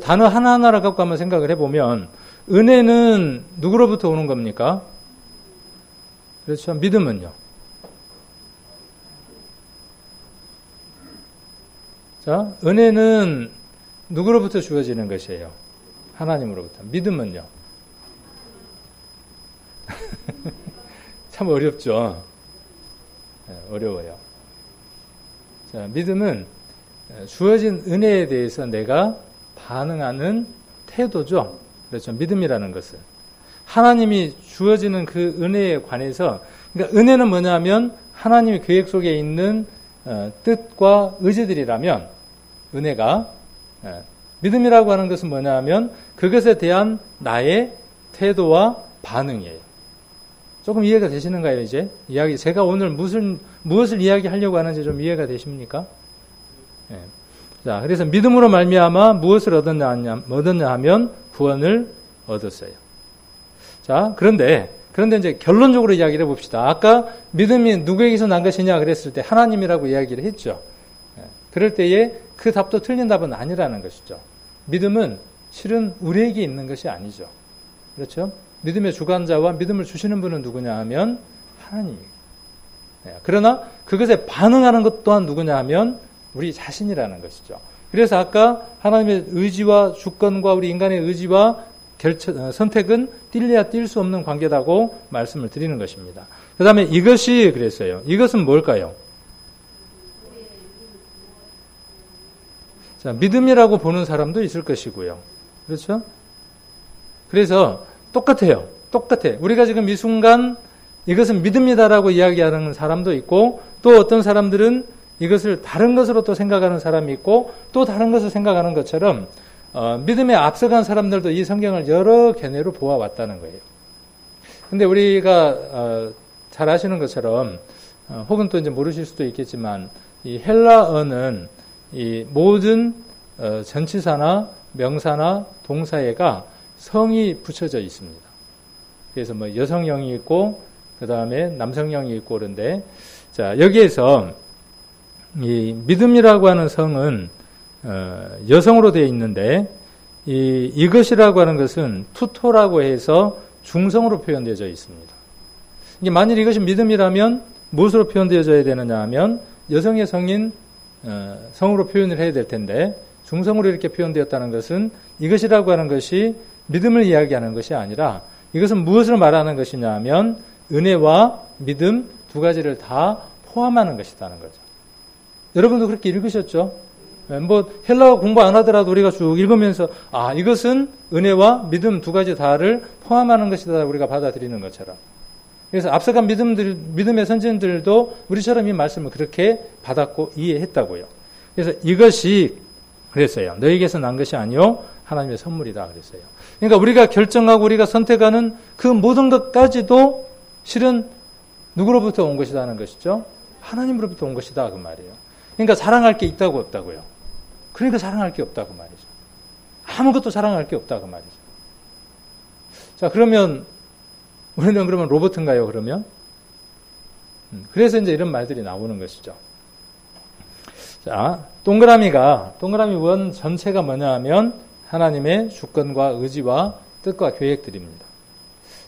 단어 하나하나를 갖고 한번 생각을 해보면 은혜는 누구로부터 오는 겁니까? 그렇죠. 믿음은요. 자, 은혜는 누구로부터 주어지는 것이에요? 하나님으로부터. 믿음은요? 참 어렵죠. 어려워요. 자, 믿음은 주어진 은혜에 대해서 내가 반응하는 태도죠. 그렇죠. 믿음이라는 것은. 하나님이 주어지는 그 은혜에 관해서, 그러니까 은혜는 뭐냐면 하나님의 계획 속에 있는 뜻과 의지들이라면 은혜가, 믿음이라고 하는 것은 뭐냐면 그것에 대한 나의 태도와 반응이에요. 조금 이해가 되시는가요, 이제? 제가 오늘 무엇을 이야기하려고 하는지 좀 이해가 되십니까? 네. 자, 그래서 믿음으로 말미암아 무엇을 얻었냐 하면 구원을 얻었어요. 자, 그런데 이제 결론적으로 이야기를 해봅시다. 아까 믿음이 누구에게서 난 것이냐 그랬을 때 하나님이라고 이야기를 했죠. 그럴 때에 그 답도 틀린 답은 아니라는 것이죠. 믿음은 실은 우리에게 있는 것이 아니죠. 그렇죠? 믿음의 주관자와 믿음을 주시는 분은 누구냐 하면 하나님이에요. 그러나 그것에 반응하는 것 또한 누구냐 하면 우리 자신이라는 것이죠. 그래서 아까 하나님의 의지와 주권과 우리 인간의 의지와 선택은 뛸래야 뛸 수 없는 관계다고 말씀을 드리는 것입니다. 그 다음에 이것이 그랬어요. 이것은 뭘까요? 자, 믿음이라고 보는 사람도 있을 것이고요. 그렇죠? 그래서 똑같아요. 우리가 지금 이 순간 이것은 믿음이다라고 이야기하는 사람도 있고 또 어떤 사람들은 이것을 다른 것으로 또 생각하는 사람이 있고 또 다른 것을 생각하는 것처럼 믿음에 앞서간 사람들도 이 성경을 여러 견해로 보아왔다는 거예요. 근데 우리가 잘 아시는 것처럼 혹은 또 이제 모르실 수도 있겠지만 이 헬라어는 이 모든 전치사나 명사나 동사에가 성이 붙여져 있습니다. 그래서 뭐 여성형이 있고 그 다음에 남성형이 있고 그런데 자 여기에서 이 믿음이라고 하는 성은 여성으로 되어 있는데 이것이라고 하는 것은 투토라고 해서 중성으로 표현되어져 있습니다. 이게 만일 이것이 믿음이라면 무엇으로 표현되어져야 되느냐 하면 여성의 성인 성으로 표현을 해야 될 텐데 중성으로 이렇게 표현되었다는 것은 이것이라고 하는 것이 믿음을 이야기하는 것이 아니라 이것은 무엇을 말하는 것이냐 하면 은혜와 믿음 두 가지를 다 포함하는 것이라는 거죠. 여러분도 그렇게 읽으셨죠? 뭐 헬라어 공부 안 하더라도 우리가 쭉 읽으면서 이것은 은혜와 믿음 두 가지 다를 포함하는 것이다 우리가 받아들이는 것처럼. 그래서 앞서간 믿음의 선진들도 우리처럼 이 말씀을 그렇게 받았고 이해했다고요. 그래서 이것이 그랬어요. 너에게서 난 것이 아니요 하나님의 선물이다 그랬어요. 그러니까 우리가 결정하고 우리가 선택하는 그 모든 것까지도 실은 누구로부터 온 것이라는 것이죠. 하나님으로부터 온 것이다 그 말이에요. 그러니까 자랑할 게 있다고 없다고요. 그러니까 자랑할 게 없다고 말이죠. 아무것도 자랑할 게 없다고 말이죠. 자, 그러면 우리는 그러면 로봇인가요, 그러면? 그래서 이제 이런 말들이 나오는 것이죠. 자, 동그라미 원 전체가 뭐냐 하면 하나님의 주권과 의지와 뜻과 계획들입니다.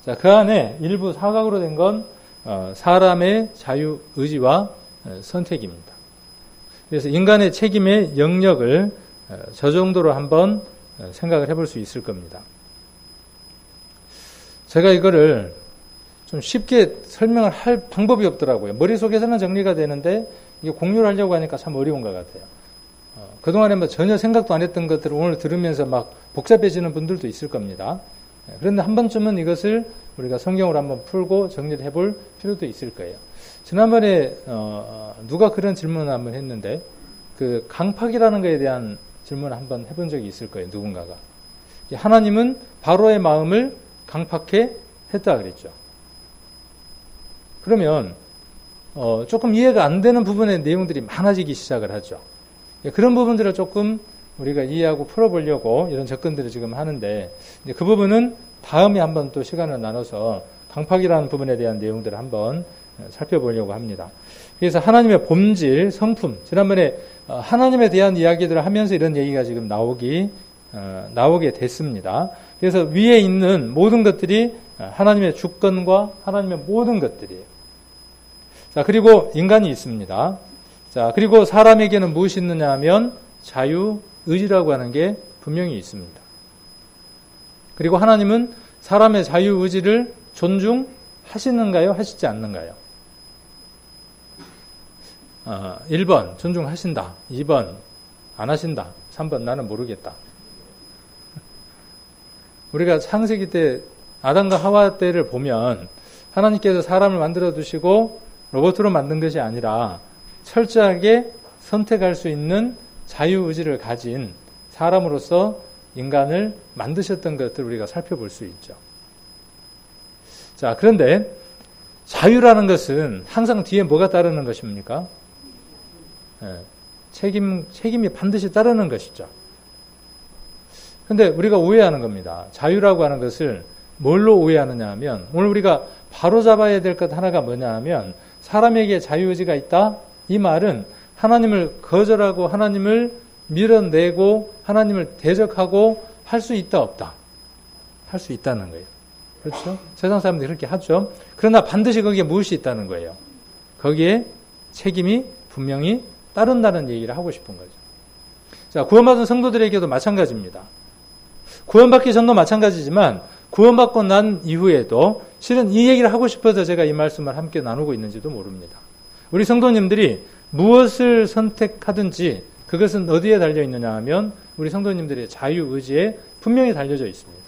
자, 그 안에 일부 사각으로 된 건 사람의 자유, 의지와 선택입니다. 그래서 인간의 책임의 영역을 저 정도로 한번 생각을 해볼 수 있을 겁니다. 제가 이거를 좀 쉽게 설명을 할 방법이 없더라고요. 머릿속에서는 정리가 되는데 이게 공유를 하려고 하니까 참 어려운 것 같아요. 그동안에 뭐 전혀 생각도 안 했던 것들을 오늘 들으면서 막 복잡해지는 분들도 있을 겁니다. 그런데 한 번쯤은 이것을 우리가 성경으로 한번 풀고 정리를 해볼 필요도 있을 거예요. 지난번에 누가 그런 질문을 한번 했는데 그 강팍이라는 것에 대한 질문을 한번 해본 적이 있을 거예요. 누군가가. 하나님은 바로의 마음을 강팍해 했다 그랬죠. 그러면 조금 이해가 안 되는 부분의 내용들이 많아지기 시작을 하죠. 그런 부분들을 조금 우리가 이해하고 풀어보려고 이런 접근들을 지금 하는데 이제 그 부분은 다음에 한번 또 시간을 나눠서 강팍이라는 부분에 대한 내용들을 한번 살펴보려고 합니다. 그래서 하나님의 본질, 성품, 지난번에 하나님에 대한 이야기들을 하면서 이런 얘기가 지금 나오게 됐습니다. 그래서 위에 있는 모든 것들이 하나님의 주권과 하나님의 모든 것들이에요. 자, 그리고 인간이 있습니다. 자, 그리고 사람에게는 무엇이 있느냐 하면 자유의지라고 하는 게 분명히 있습니다. 그리고 하나님은 사람의 자유의지를 존중하시는가요? 하시지 않는가요? 1번 존중하신다. 2번 안 하신다. 3번 나는 모르겠다. 우리가 창세기 때 아담과 하와 때를 보면 하나님께서 사람을 만들어 두시고 로봇으로 만든 것이 아니라 철저하게 선택할 수 있는 자유의지를 가진 사람으로서 인간을 만드셨던 것들을 우리가 살펴볼 수 있죠. 자, 그런데 자유라는 것은 항상 뒤에 뭐가 따르는 것입니까? 책임이 반드시 따르는 것이죠. 근데 우리가 오해하는 겁니다. 자유라고 하는 것을 뭘로 오해하느냐 하면, 오늘 우리가 바로 잡아야 될 것 하나가 뭐냐 하면, 사람에게 자유의지가 있다? 이 말은 하나님을 거절하고 하나님을 밀어내고 하나님을 대적하고 할 수 있다 없다? 할 수 있다는 거예요. 그렇죠? 세상 사람들이 그렇게 하죠. 그러나 반드시 거기에 무엇이 있다는 거예요? 거기에 책임이 분명히 따른다는 얘기를 하고 싶은 거죠. 자, 구원받은 성도들에게도 마찬가지입니다. 구원받기 전도 마찬가지지만 구원받고 난 이후에도 실은 이 얘기를 하고 싶어서 제가 이 말씀을 함께 나누고 있는지도 모릅니다. 우리 성도님들이 무엇을 선택하든지 그것은 어디에 달려 있느냐 하면 우리 성도님들의 자유의지에 분명히 달려져 있습니다.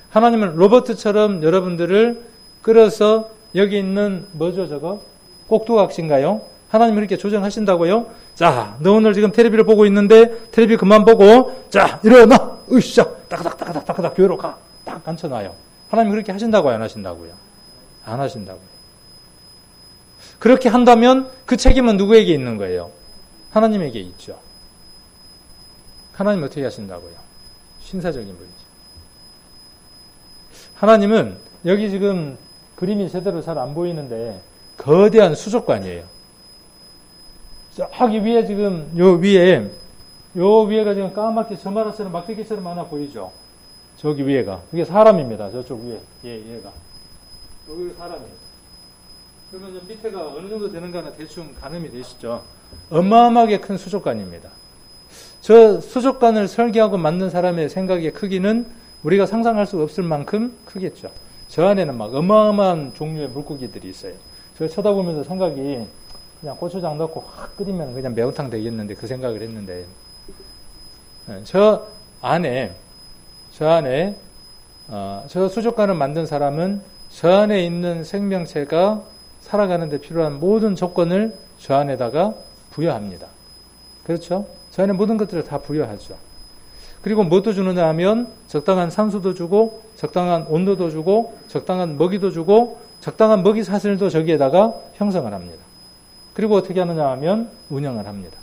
하나님은 로버트처럼 여러분들을 끌어서 여기 있는 뭐죠 저거? 꼭두각시인가요? 하나님은 이렇게 조정하신다고요? 자, 너 오늘 지금 텔레비를 보고 있는데 텔레비 그만 보고 자, 일어나! 으쌰! 따그닥 교회로 가! 딱 앉혀놔요. 하나님 그렇게 하신다고요? 안 하신다고요? 안 하신다고요. 그렇게 한다면 그 책임은 누구에게 있는 거예요? 하나님에게 있죠. 하나님 어떻게 하신다고요? 신사적인 분이죠. 하나님은 여기 지금 그림이 제대로 잘 안 보이는데 거대한 수족관이에요. 저기 위에 지금 요 위에가 지금 까맣게 저마라처럼 막대기처럼 하나 보이죠? 저기 위에가. 그게 사람입니다. 저쪽 위에. 얘가. 여기 사람이에요. 그러면 밑에가 어느 정도 되는가는 대충 가늠이 되시죠? 어마어마하게 큰 수족관입니다. 저 수족관을 설계하고 만든 사람의 생각의 크기는 우리가 상상할 수 없을 만큼 크겠죠. 저 안에는 막 어마어마한 종류의 물고기들이 있어요. 저 쳐다보면서 생각이 그냥 고추장 넣고 확 끓이면 그냥 매운탕 되겠는데 그 생각을 했는데 저 안에 저 수족관을 만든 사람은 저 안에 있는 생명체가 살아가는 데 필요한 모든 조건을 저 안에다가 부여합니다. 그렇죠? 저 안에 모든 것들을 다 부여하죠. 그리고 무엇도 주느냐 하면 적당한 산소도 주고 적당한 온도도 주고 적당한 먹이도 주고 적당한 먹이 사슬도 저기에다가 형성을 합니다. 그리고 어떻게 하느냐 하면 운영을 합니다.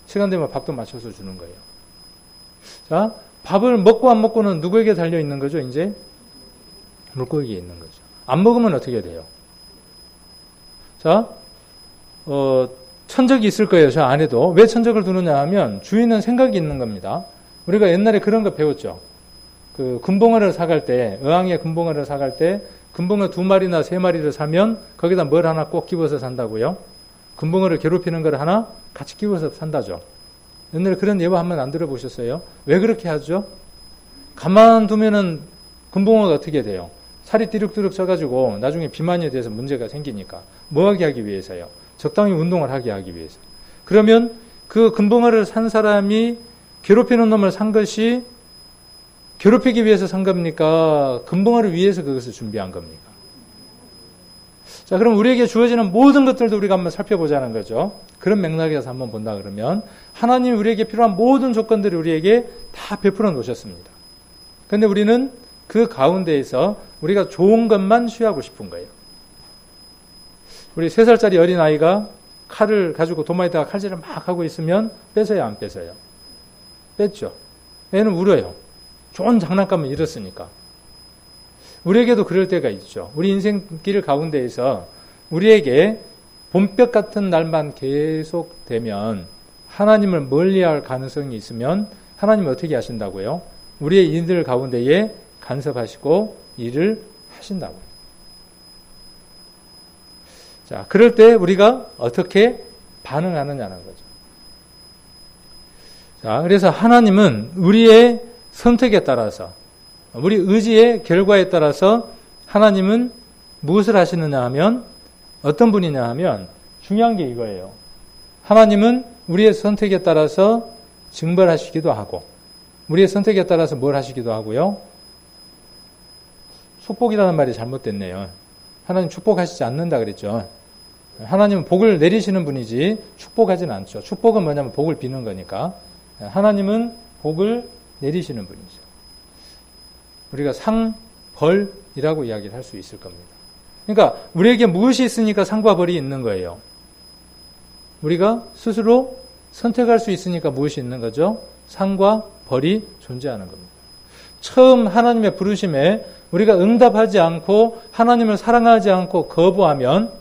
시간 되면 밥도 맞춰서 주는 거예요. 자, 밥을 먹고 안 먹고는 누구에게 달려 있는 거죠? 이제 물고기에 있는 거죠. 안 먹으면 어떻게 돼요? 자, 천적이 있을 거예요. 저 안에도. 왜 천적을 두느냐 하면 주인은 생각이 있는 겁니다. 우리가 옛날에 그런 거 배웠죠. 그 금붕어를 사갈 때, 어항에 금붕어를 사갈 때 금붕어 2마리나 3마리를 사면 거기다 뭘 하나 꼭 끼워서 산다고요? 금붕어를 괴롭히는 걸 하나 같이 끼워서 산다죠. 옛날에 그런 예화 한번 안 들어보셨어요? 왜 그렇게 하죠? 가만두면은 금붕어가 어떻게 돼요? 살이 띠룩띠룩 쪄가지고 나중에 비만에 대해서 문제가 생기니까 뭐 하게 하기 위해서요? 적당히 운동을 하게 하기 위해서. 그러면 그 금붕어를 산 사람이 괴롭히는 놈을 산 것이 괴롭히기 위해서 산 겁니까? 금붕어를 위해서 그것을 준비한 겁니까? 자, 그럼 우리에게 주어지는 모든 것들도 우리가 한번 살펴보자는 거죠. 그런 맥락에서 한번 본다 그러면 하나님이 우리에게 필요한 모든 조건들을 우리에게 다 베풀어 놓으셨습니다. 그런데 우리는 그 가운데에서 우리가 좋은 것만 취하고 싶은 거예요. 우리 3살짜리 어린아이가 칼을 가지고 도마에다가 칼질을 막 하고 있으면 뺏어요, 안 뺏어요? 뺐죠. 애는 울어요. 좋은 장난감을 잃었으니까. 우리에게도 그럴 때가 있죠. 우리 인생길 가운데에서 우리에게 봄볕 같은 날만 계속되면 하나님을 멀리할 가능성이 있으면 하나님은 어떻게 하신다고요? 우리의 일들 가운데에 간섭하시고 일을 하신다고요. 자, 그럴 때 우리가 어떻게 반응하느냐는 거죠. 자, 그래서 하나님은 우리의 선택에 따라서, 우리 의지의 결과에 따라서 하나님은 무엇을 하시느냐 하면, 어떤 분이냐 하면, 중요한 게 이거예요. 하나님은 우리의 선택에 따라서 징벌하시기도 하고, 우리의 선택에 따라서 뭘 하시기도 하고요. 축복이라는 말이 잘못됐네요. 하나님 축복하시지 않는다 그랬죠. 하나님은 복을 내리시는 분이지 축복하지는 않죠. 축복은 뭐냐면 복을 비는 거니까. 하나님은 복을 내리시는 분이죠. 우리가 상벌이라고 이야기를 할 수 있을 겁니다. 그러니까 우리에게 무엇이 있으니까 상과 벌이 있는 거예요. 우리가 스스로 선택할 수 있으니까 무엇이 있는 거죠? 상과 벌이 존재하는 겁니다. 처음 하나님의 부르심에 우리가 응답하지 않고 하나님을 사랑하지 않고 거부하면,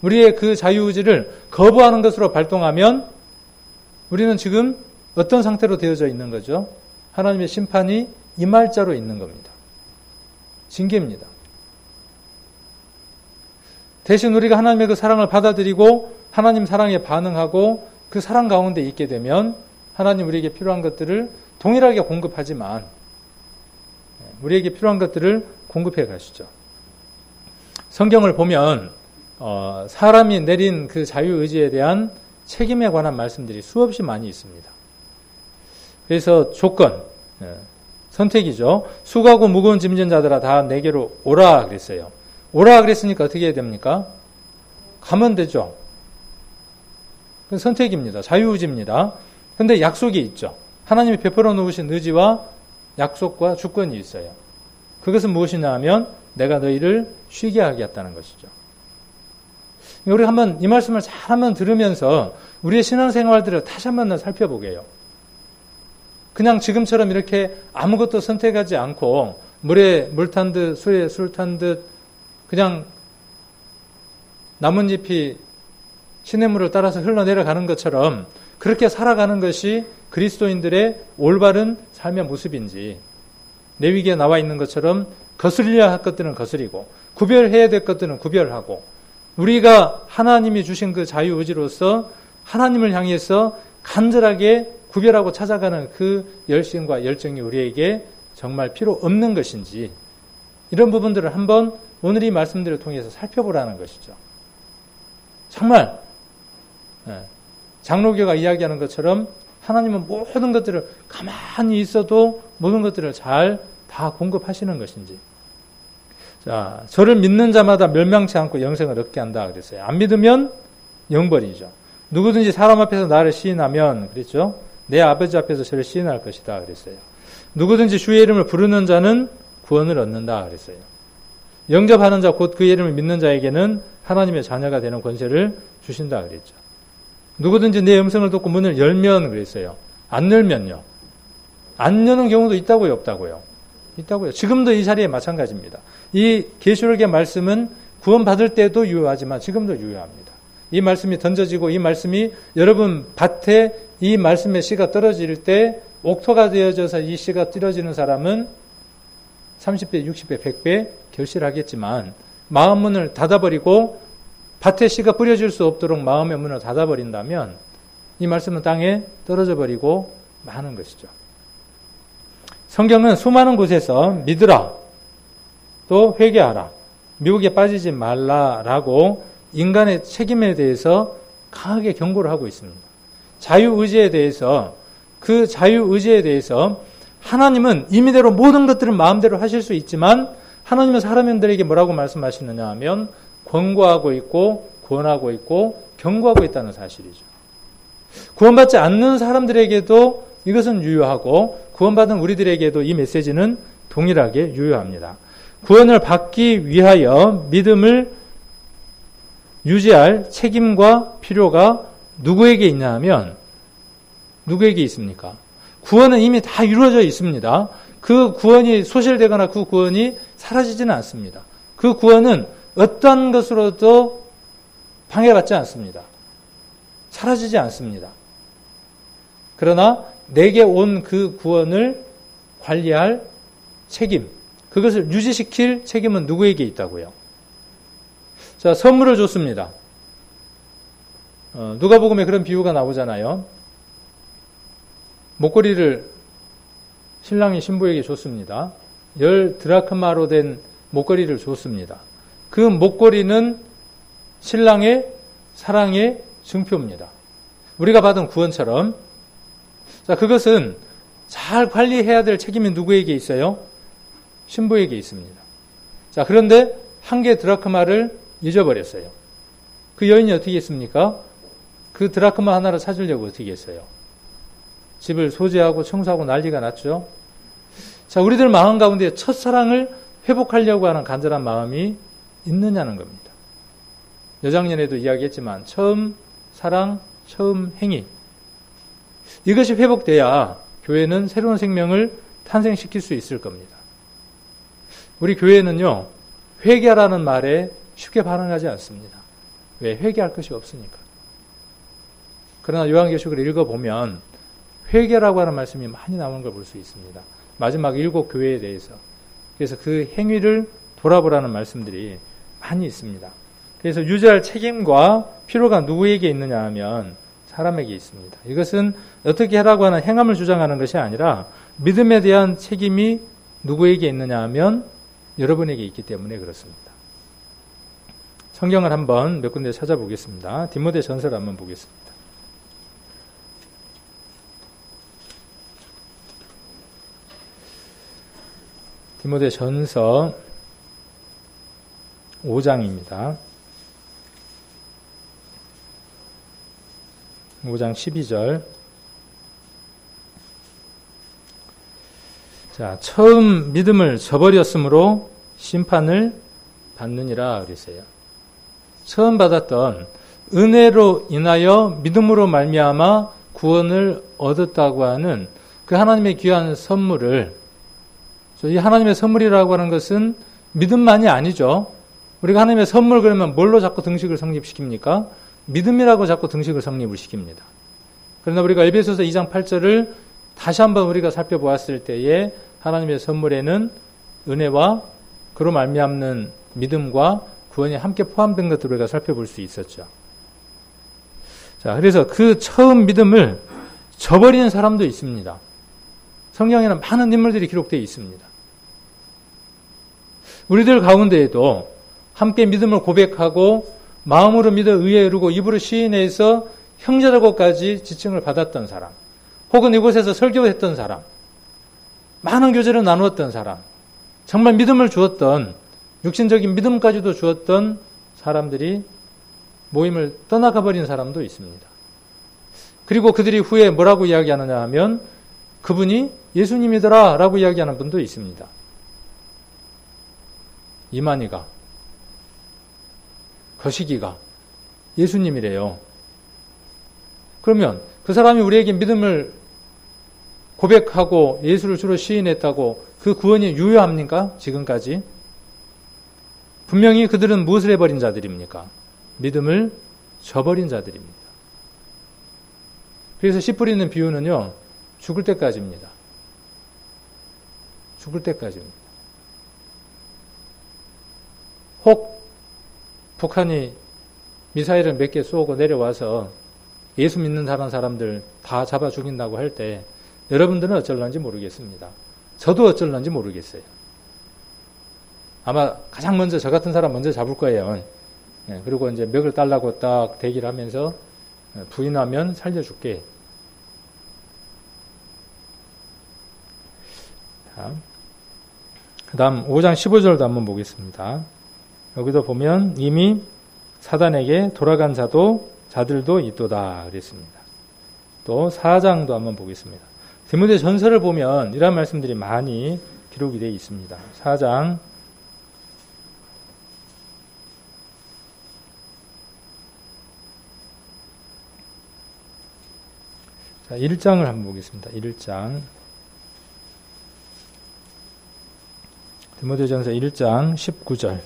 우리의 그 자유의지를 거부하는 것으로 발동하면 우리는 지금 어떤 상태로 되어져 있는 거죠? 하나님의 심판이 임할 자로 있는 겁니다. 징계입니다. 대신 우리가 하나님의 그 사랑을 받아들이고 하나님 사랑에 반응하고 그 사랑 가운데 있게 되면 하나님 우리에게 필요한 것들을 동일하게 공급하지만 우리에게 필요한 것들을 공급해 가시죠. 성경을 보면 사람이 내린 그 자유의지에 대한 책임에 관한 말씀들이 수없이 많이 있습니다. 그래서 조건, 선택이죠. 수고하고 무거운 짐진 자들아 다 내게로 오라 그랬어요. 오라 그랬으니까 어떻게 해야 됩니까? 가면 되죠. 그건 선택입니다. 자유의지입니다. 그런데 약속이 있죠. 하나님이 베풀어 놓으신 의지와 약속과 주권이 있어요. 그것은 무엇이냐 하면 내가 너희를 쉬게 하겠다는 것이죠. 우리 한번 이 말씀을 잘 한번 들으면서 우리의 신앙생활들을 다시 한번 살펴보게요. 그냥 지금처럼 이렇게 아무것도 선택하지 않고 물에 물 탄 듯 술에 술 탄 듯 그냥 나뭇잎이 시냇물을 따라서 흘러내려가는 것처럼 그렇게 살아가는 것이 그리스도인들의 올바른 삶의 모습인지, 레위기에 나와 있는 것처럼 거슬려야 할 것들은 거스리고 구별해야 될 것들은 구별하고, 우리가 하나님이 주신 그 자유의지로서 하나님을 향해서 간절하게 구별하고 찾아가는 그 열심과 열정이 우리에게 정말 필요 없는 것인지, 이런 부분들을 한번 오늘 이 말씀들을 통해서 살펴보라는 것이죠. 정말 장로교가 이야기하는 것처럼 하나님은 모든 것들을 가만히 있어도 모든 것들을 잘 다 공급하시는 것인지. 자, 저를 믿는 자마다 멸망치 않고 영생을 얻게 한다 그랬어요. 안 믿으면 영벌이죠. 누구든지 사람 앞에서 나를 시인하면, 그랬죠? 내 아버지 앞에서 저를 시인할 것이다 그랬어요. 누구든지 주의 이름을 부르는 자는 구원을 얻는다 그랬어요. 영접하는 자, 곧 그 이름을 믿는 자에게는 하나님의 자녀가 되는 권세를 주신다 그랬죠. 누구든지 내 음성을 듣고 문을 열면 그랬어요. 안 열면요. 안 여는 경우도 있다고요, 없다고요? 있다고요. 지금도 이 자리에 마찬가지입니다. 이 계시록의 말씀은 구원받을 때도 유효하지만 지금도 유효합니다. 이 말씀이 던져지고 이 말씀이 여러분 밭에 이 말씀의 씨가 떨어질 때 옥토가 되어져서 이 씨가 떨어지는 사람은 30배, 60배, 100배 결실하겠지만 마음 문을 닫아버리고 밭에 씨가 뿌려질 수 없도록 마음의 문을 닫아버린다면 이 말씀은 땅에 떨어져 버리고 마는 것이죠. 성경은 수많은 곳에서 믿으라, 또 회개하라, 미혹에 빠지지 말라라고 인간의 책임에 대해서 강하게 경고를 하고 있습니다. 자유의지에 대해서, 그 자유의지에 대해서 하나님은 임의대로 모든 것들을 마음대로 하실 수 있지만 하나님은 사람들에게 뭐라고 말씀하시느냐 하면 권고하고 있고 구원하고 있고 경고하고 있다는 사실이죠. 구원받지 않는 사람들에게도 이것은 유효하고 구원받은 우리들에게도 이 메시지는 동일하게 유효합니다. 구원을 받기 위하여 믿음을 유지할 책임과 필요가 누구에게 있냐 하면 누구에게 있습니까? 구원은 이미 다 이루어져 있습니다. 그 구원이 소실되거나 그 구원이 사라지지는 않습니다. 그 구원은 어떤 것으로도 방해받지 않습니다. 사라지지 않습니다. 그러나 내게 온 그 구원을 관리할 책임, 그것을 유지시킬 책임은 누구에게 있다고요? 자, 선물을 줬습니다. 누가복음에 그런 비유가 나오잖아요. 목걸이를 신랑이 신부에게 줬습니다. 10드라크마로 된 목걸이를 줬습니다. 그 목걸이는 신랑의 사랑의 증표입니다. 우리가 받은 구원처럼. 자, 그것은 잘 관리해야 될 책임이 누구에게 있어요? 신부에게 있습니다. 자, 그런데 한 개 드라크마를 잊어버렸어요. 그 여인이 어떻게 했습니까? 그 드라크마 하나를 찾으려고 어떻게 했어요? 집을 소지하고 청소하고 난리가 났죠. 자, 우리들 마음 가운데 첫사랑을 회복하려고 하는 간절한 마음이 있느냐는 겁니다. 여장년에도 이야기했지만 처음 사랑, 처음 행위, 이것이 회복돼야 교회는 새로운 생명을 탄생시킬 수 있을 겁니다. 우리 교회는요, 회개라는 말에 쉽게 반응하지 않습니다. 왜? 회개할 것이 없으니까. 그러나 요한계시록을 읽어보면 회개라고 하는 말씀이 많이 나오는 걸 볼 수 있습니다. 마지막 7 교회에 대해서. 그래서 그 행위를 돌아보라는 말씀들이 많이 있습니다. 그래서 유지할 책임과 필요가 누구에게 있느냐 하면 사람에게 있습니다. 이것은 어떻게 하라고 하는 행함을 주장하는 것이 아니라 믿음에 대한 책임이 누구에게 있느냐 하면 여러분에게 있기 때문에 그렇습니다. 성경을 한번 몇 군데 찾아보겠습니다. 디모데 전서를 한번 보겠습니다. 디모데 전서 5장입니다. 5장 12절. 자, 처음 믿음을 저버렸으므로 심판을 받느니라 그랬어요. 처음 받았던 은혜로 인하여 믿음으로 말미암아 구원을 얻었다고 하는 그 하나님의 귀한 선물을, 이 하나님의 선물이라고 하는 것은 믿음만이 아니죠. 우리가 하나님의 선물 그러면 뭘로 자꾸 등식을 성립시킵니까? 믿음이라고 자꾸 등식을 성립을 시킵니다. 그러나 우리가 에베소서 2장 8절을 다시 한번 우리가 살펴보았을 때에 하나님의 선물에는 은혜와 그로 말미암는 믿음과 구원이 함께 포함된 것들을 우리가 살펴볼 수 있었죠. 자, 그래서 그 처음 믿음을 저버리는 사람도 있습니다. 성경에는 많은 인물들이 기록되어 있습니다. 우리들 가운데에도 함께 믿음을 고백하고 마음으로 믿어 의에 이르고 입으로 시인해서 형제라고까지 지칭을 받았던 사람, 혹은 이곳에서 설교했던 사람, 많은 교제를 나누었던 사람, 정말 믿음을 주었던, 육신적인 믿음까지도 주었던 사람들이 모임을 떠나가 버린 사람도 있습니다. 그리고 그들이 후에 뭐라고 이야기하느냐 하면 그분이 예수님이더라 라고 이야기하는 분도 있습니다. 이만희가, 거시기가 예수님이래요. 그러면 그 사람이 우리에게 믿음을 고백하고 예수를 주로 시인했다고 그 구원이 유효합니까? 지금까지? 분명히 그들은 무엇을 해버린 자들입니까? 믿음을 저버린 자들입니다. 그래서 씨 뿌리는 비유는요, 죽을 때까지입니다. 죽을 때까지입니다. 혹 북한이 미사일을 몇 개 쏘고 내려와서 예수 믿는 사람들 다 잡아 죽인다고 할 때 여러분들은 어쩔런지 모르겠습니다. 저도 어쩔런지 모르겠어요. 아마 가장 먼저 저 같은 사람 먼저 잡을 거예요. 그리고 이제 멱을 달라고 딱 대기를 하면서 부인하면 살려줄게. 그 다음 5장 15절도 한번 보겠습니다. 여기도 보면 이미 사단에게 돌아간 자들도 있도다 그랬습니다. 또 4장도 한번 보겠습니다. 디모데 전서를 보면 이런 말씀들이 많이 기록이 되어 있습니다. 4장 1장을 한번 보겠습니다. 1장 디모데전서 1장 19절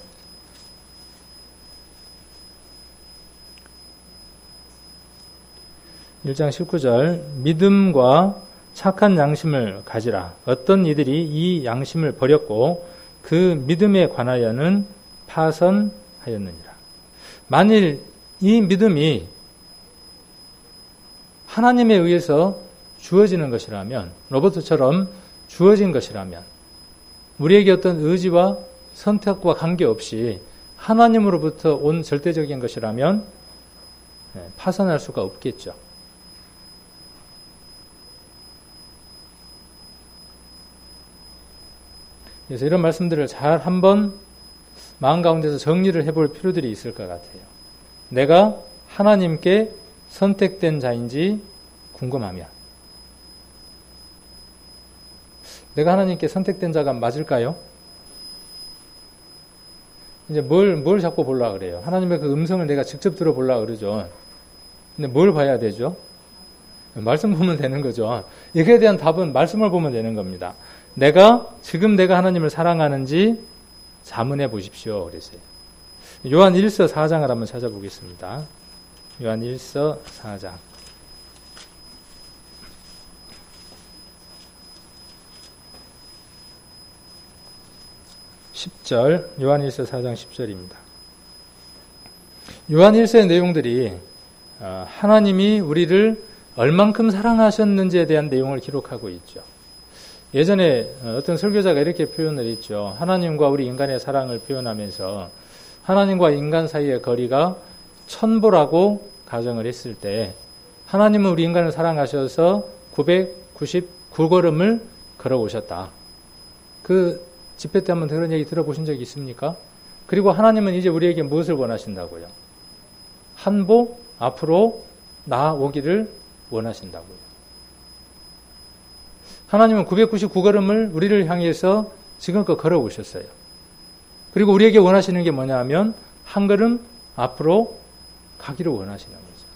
1장 19절 믿음과 착한 양심을 가지라. 어떤 이들이 이 양심을 버렸고 그 믿음에 관하여는 파선하였느니라. 만일 이 믿음이 하나님에 의해서 주어지는 것이라면, 로버트처럼 주어진 것이라면, 우리에게 어떤 의지와 선택과 관계없이 하나님으로부터 온 절대적인 것이라면 파선할 수가 없겠죠. 그래서 이런 말씀들을 잘 한번 마음 가운데서 정리를 해볼 필요들이 있을 것 같아요. 내가 하나님께 선택된 자인지 궁금하면, 내가 하나님께 선택된 자가 맞을까요? 이제 뭘 자꾸 보려고 그래요? 하나님의 그 음성을 내가 직접 들어보려고 그러죠. 근데 뭘 봐야 되죠? 말씀 보면 되는 거죠. 이거에 대한 답은 말씀을 보면 되는 겁니다. 지금 내가 하나님을 사랑하는지 자문해 보십시오. 그랬어요. 요한 1서 4장을 한번 찾아보겠습니다. 요한 1서 4장. 10절, 요한 1서 4장 10절입니다. 요한 1서의 내용들이 하나님이 우리를 얼만큼 사랑하셨는지에 대한 내용을 기록하고 있죠. 예전에 어떤 설교자가 이렇게 표현을 했죠. 하나님과 우리 인간의 사랑을 표현하면서 하나님과 인간 사이의 거리가 1000보라고 가정을 했을 때 하나님은 우리 인간을 사랑하셔서 999걸음을 걸어오셨다. 그 집회 때 한번 그런 얘기 들어보신 적이 있습니까? 그리고 하나님은 이제 우리에게 무엇을 원하신다고요? 한 보 앞으로 나아오기를 원하신다고요. 하나님은 999걸음을 우리를 향해서 지금껏 걸어오셨어요. 그리고 우리에게 원하시는 게 뭐냐 하면 한 걸음 앞으로 가기를 원하시는 거죠.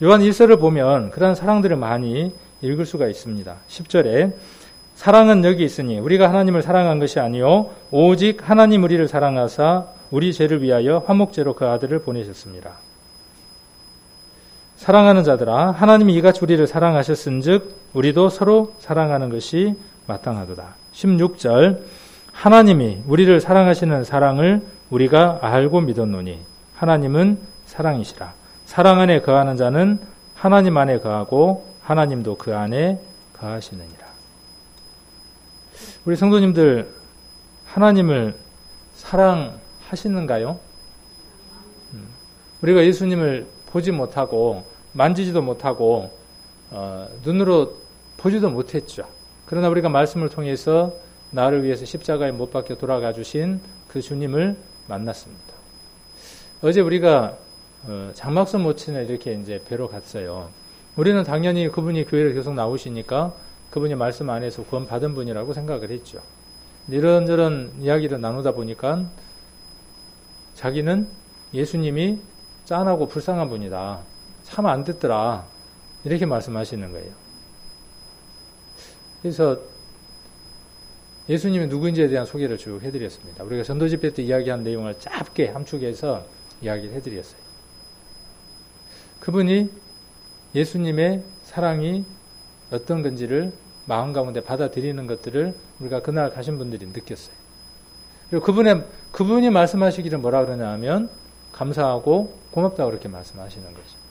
요한 1서를 보면 그런 사랑들을 많이 읽을 수가 있습니다. 10절에 사랑은 여기 있으니 우리가 하나님을 사랑한 것이 아니요 오직 하나님 우리를 사랑하사 우리 죄를 위하여 화목제로 그 아들을 보내셨습니다. 사랑하는 자들아 하나님이 이같이 우리를 사랑하셨은즉 우리도 서로 사랑하는 것이 마땅하도다. 16절 하나님이 우리를 사랑하시는 사랑을 우리가 알고 믿었노니 하나님은 사랑이시라. 사랑 안에 거하는 자는 하나님 안에 거하고 하나님도 그 안에 거하시느니라. 우리 성도님들 하나님을 사랑하시는가요? 우리가 예수님을 보지 못하고 만지지도 못하고 눈으로 보지도 못했죠. 그러나 우리가 말씀을 통해서 나를 위해서 십자가에 못 박혀 돌아가 주신 그 주님을 만났습니다. 어제 우리가 장막선 모친을 이렇게 이제 뵈러 갔어요. 우리는 당연히 그분이 교회를 계속 나오시니까 그분이 말씀 안에서 구원 받은 분이라고 생각을 했죠. 이런저런 이야기를 나누다 보니까 자기는 예수님이 짠하고 불쌍한 분이다. 참 안 듣더라. 이렇게 말씀하시는 거예요. 그래서 예수님이 누구인지에 대한 소개를 쭉 해드렸습니다. 우리가 전도 집회 때 이야기한 내용을 짧게 함축해서 이야기를 해드렸어요. 그분이 예수님의 사랑이 어떤 건지를 마음 가운데 받아들이는 것들을 우리가 그날 가신 분들이 느꼈어요. 그리고 그분이 말씀하시기를 뭐라 그러냐 하면 감사하고 고맙다고 그렇게 말씀하시는 거죠.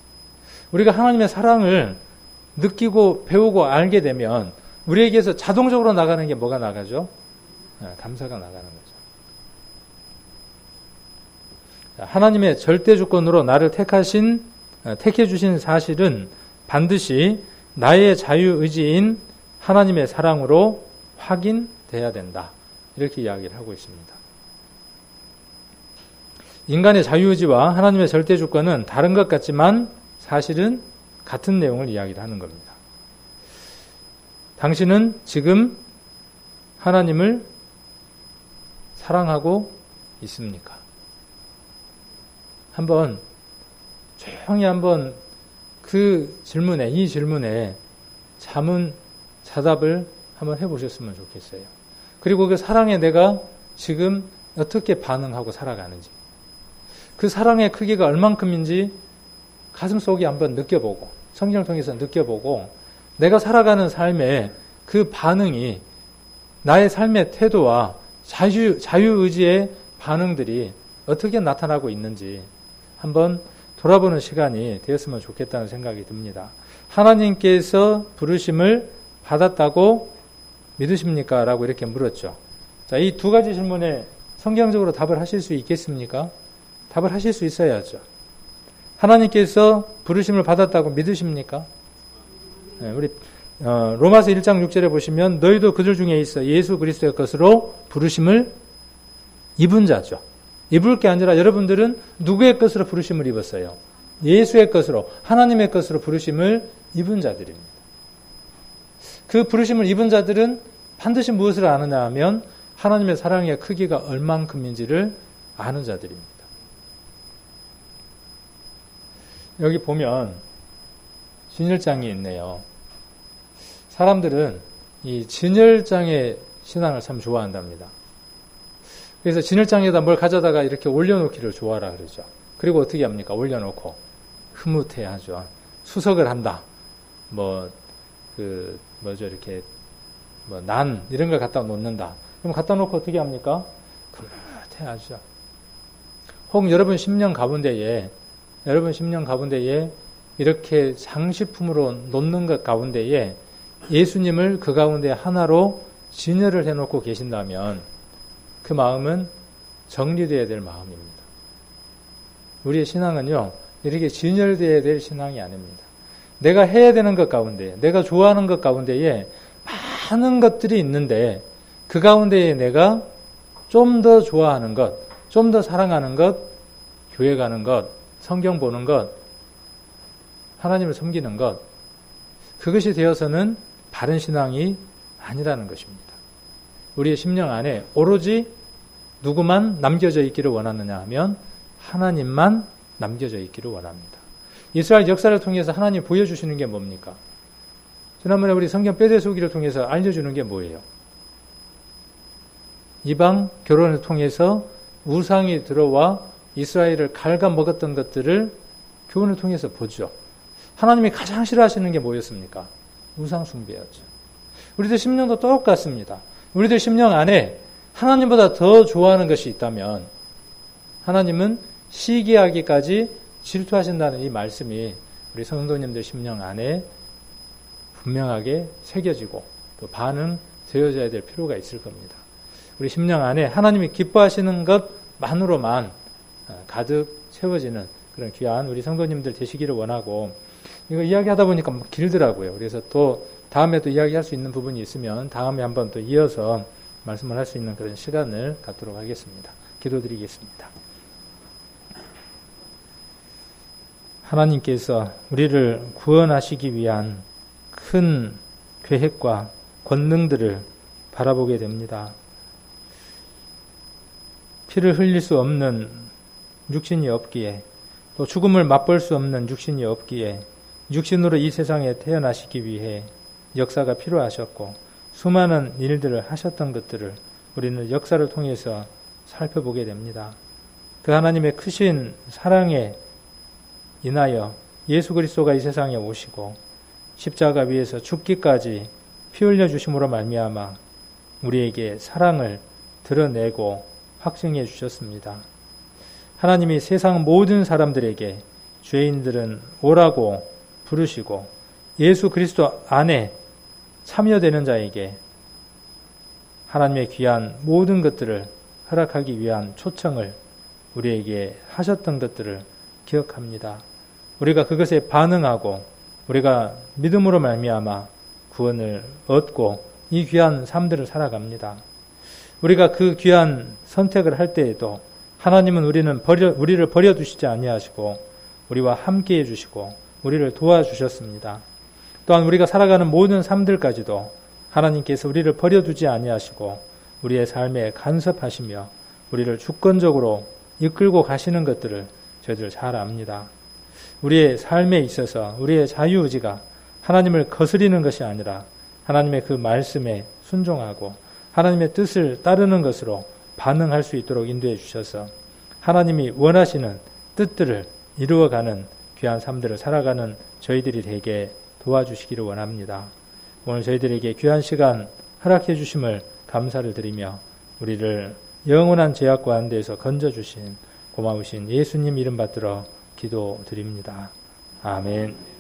우리가 하나님의 사랑을 느끼고 배우고 알게 되면 우리에게서 자동적으로 나가는 게 뭐가 나가죠? 감사가 나가는 거죠. 하나님의 절대 주권으로 나를 택해 주신 사실은 반드시 나의 자유의지인 하나님의 사랑으로 확인돼야 된다. 이렇게 이야기를 하고 있습니다. 인간의 자유의지와 하나님의 절대 주권은 다른 것 같지만 사실은 같은 내용을 이야기를 하는 겁니다. 당신은 지금 하나님을 사랑하고 있습니까? 조용히 한번 이 질문에 자답을 한번 해보셨으면 좋겠어요. 그리고 그 사랑에 내가 지금 어떻게 반응하고 살아가는지, 그 사랑의 크기가 얼만큼인지 가슴속에 한번 느껴보고, 성경을 통해서 느껴보고 내가 살아가는 삶의 그 반응이 나의 삶의 태도와 자유의지의 반응들이 어떻게 나타나고 있는지 한번 돌아보는 시간이 되었으면 좋겠다는 생각이 듭니다. 하나님께서 부르심을 받았다고 믿으십니까? 라고 이렇게 물었죠. 자, 이 두 가지 질문에 성경적으로 답을 하실 수 있겠습니까? 답을 하실 수 있어야죠. 하나님께서 부르심을 받았다고 믿으십니까? 네, 우리 로마서 1장 6절에 보시면 너희도 그들 중에 있어 예수 그리스도의 것으로 부르심을 입은 자죠. 입을 게 아니라 여러분들은 누구의 것으로 부르심을 입었어요? 예수의 것으로, 하나님의 것으로 부르심을 입은 자들입니다. 그 부르심을 입은 자들은 반드시 무엇을 아느냐 하면 하나님의 사랑의 크기가 얼만큼인지를 아는 자들입니다. 여기 보면 진열장이 있네요. 사람들은 이 진열장의 신앙을 참 좋아한답니다. 그래서 진열장에다 뭘 가져다가 이렇게 올려놓기를 좋아라 그러죠. 그리고 어떻게 합니까? 올려놓고 흐뭇해하죠. 수석을 한다. 이렇게 난 이런 걸 갖다 놓는다. 그럼 갖다 놓고 어떻게 합니까? 흐뭇해하죠. 혹 여러분 10년 가운데에 이렇게 장식품으로 놓는 것 가운데에 예수님을 그 가운데 하나로 진열을 해놓고 계신다면 그 마음은 정리되어야 될 마음입니다. 우리의 신앙은요, 이렇게 진열되어야 될 신앙이 아닙니다. 내가 해야 되는 것 가운데, 내가 좋아하는 것 가운데에 많은 것들이 있는데 그 가운데에 내가 좀 더 좋아하는 것, 좀 더 사랑하는 것, 교회 가는 것, 성경 보는 것, 하나님을 섬기는 것, 그것이 되어서는 바른 신앙이 아니라는 것입니다. 우리의 심령 안에 오로지 누구만 남겨져 있기를 원하느냐 하면 하나님만 남겨져 있기를 원합니다. 이스라엘 역사를 통해서 하나님 보여주시는 게 뭡니까? 지난번에 우리 성경 뼈대소기를 통해서 알려주는 게 뭐예요? 이방 결혼을 통해서 우상이 들어와 이스라엘을 갉아먹었던 것들을 교훈을 통해서 보죠. 하나님이 가장 싫어하시는 게 뭐였습니까? 우상 숭배였죠. 우리들 심령도 똑같습니다. 우리들 심령 안에 하나님보다 더 좋아하는 것이 있다면 하나님은 시기하기까지 질투하신다는 이 말씀이 우리 성도님들 심령 안에 분명하게 새겨지고 또 반응되어져야 될 필요가 있을 겁니다. 우리 심령 안에 하나님이 기뻐하시는 것만으로만 가득 채워지는 그런 귀한 우리 성도님들 되시기를 원하고, 이거 이야기하다 보니까 길더라고요. 그래서 또 다음에 또 이야기할 수 있는 부분이 있으면 다음에 한번 또 이어서 말씀을 할 수 있는 그런 시간을 갖도록 하겠습니다. 기도드리겠습니다. 하나님께서 우리를 구원하시기 위한 큰 계획과 권능들을 바라보게 됩니다. 피를 흘릴 수 없는 육신이 없기에, 또 죽음을 맛볼 수 없는 육신이 없기에 육신으로 이 세상에 태어나시기 위해 역사가 필요하셨고 수많은 일들을 하셨던 것들을 우리는 역사를 통해서 살펴보게 됩니다. 그 하나님의 크신 사랑에 인하여 예수 그리스도가 이 세상에 오시고 십자가 위에서 죽기까지 피 흘려 주심으로 말미암아 우리에게 사랑을 드러내고 확증해 주셨습니다. 하나님이 세상 모든 사람들에게 죄인들은 오라고 부르시고 예수 그리스도 안에 참여되는 자에게 하나님의 귀한 모든 것들을 허락하기 위한 초청을 우리에게 하셨던 것들을 기억합니다. 우리가 그것에 반응하고 우리가 믿음으로 말미암아 구원을 얻고 이 귀한 삶들을 살아갑니다. 우리가 그 귀한 선택을 할 때에도 하나님은 우리를 버려두시지 아니하시고 우리와 함께해 주시고 우리를 도와주셨습니다. 또한 우리가 살아가는 모든 삶들까지도 하나님께서 우리를 버려두지 아니하시고 우리의 삶에 간섭하시며 우리를 주권적으로 이끌고 가시는 것들을 저희들 잘 압니다. 우리의 삶에 있어서 우리의 자유의지가 하나님을 거스리는 것이 아니라 하나님의 그 말씀에 순종하고 하나님의 뜻을 따르는 것으로 반응할 수 있도록 인도해 주셔서 하나님이 원하시는 뜻들을 이루어가는 귀한 삶들을 살아가는 저희들이 되게 도와주시기를 원합니다. 오늘 저희들에게 귀한 시간 허락해 주심을 감사를 드리며 우리를 영원한 죄악 가운데에서 건져주신 고마우신 예수님 이름 받들어 기도드립니다. 아멘.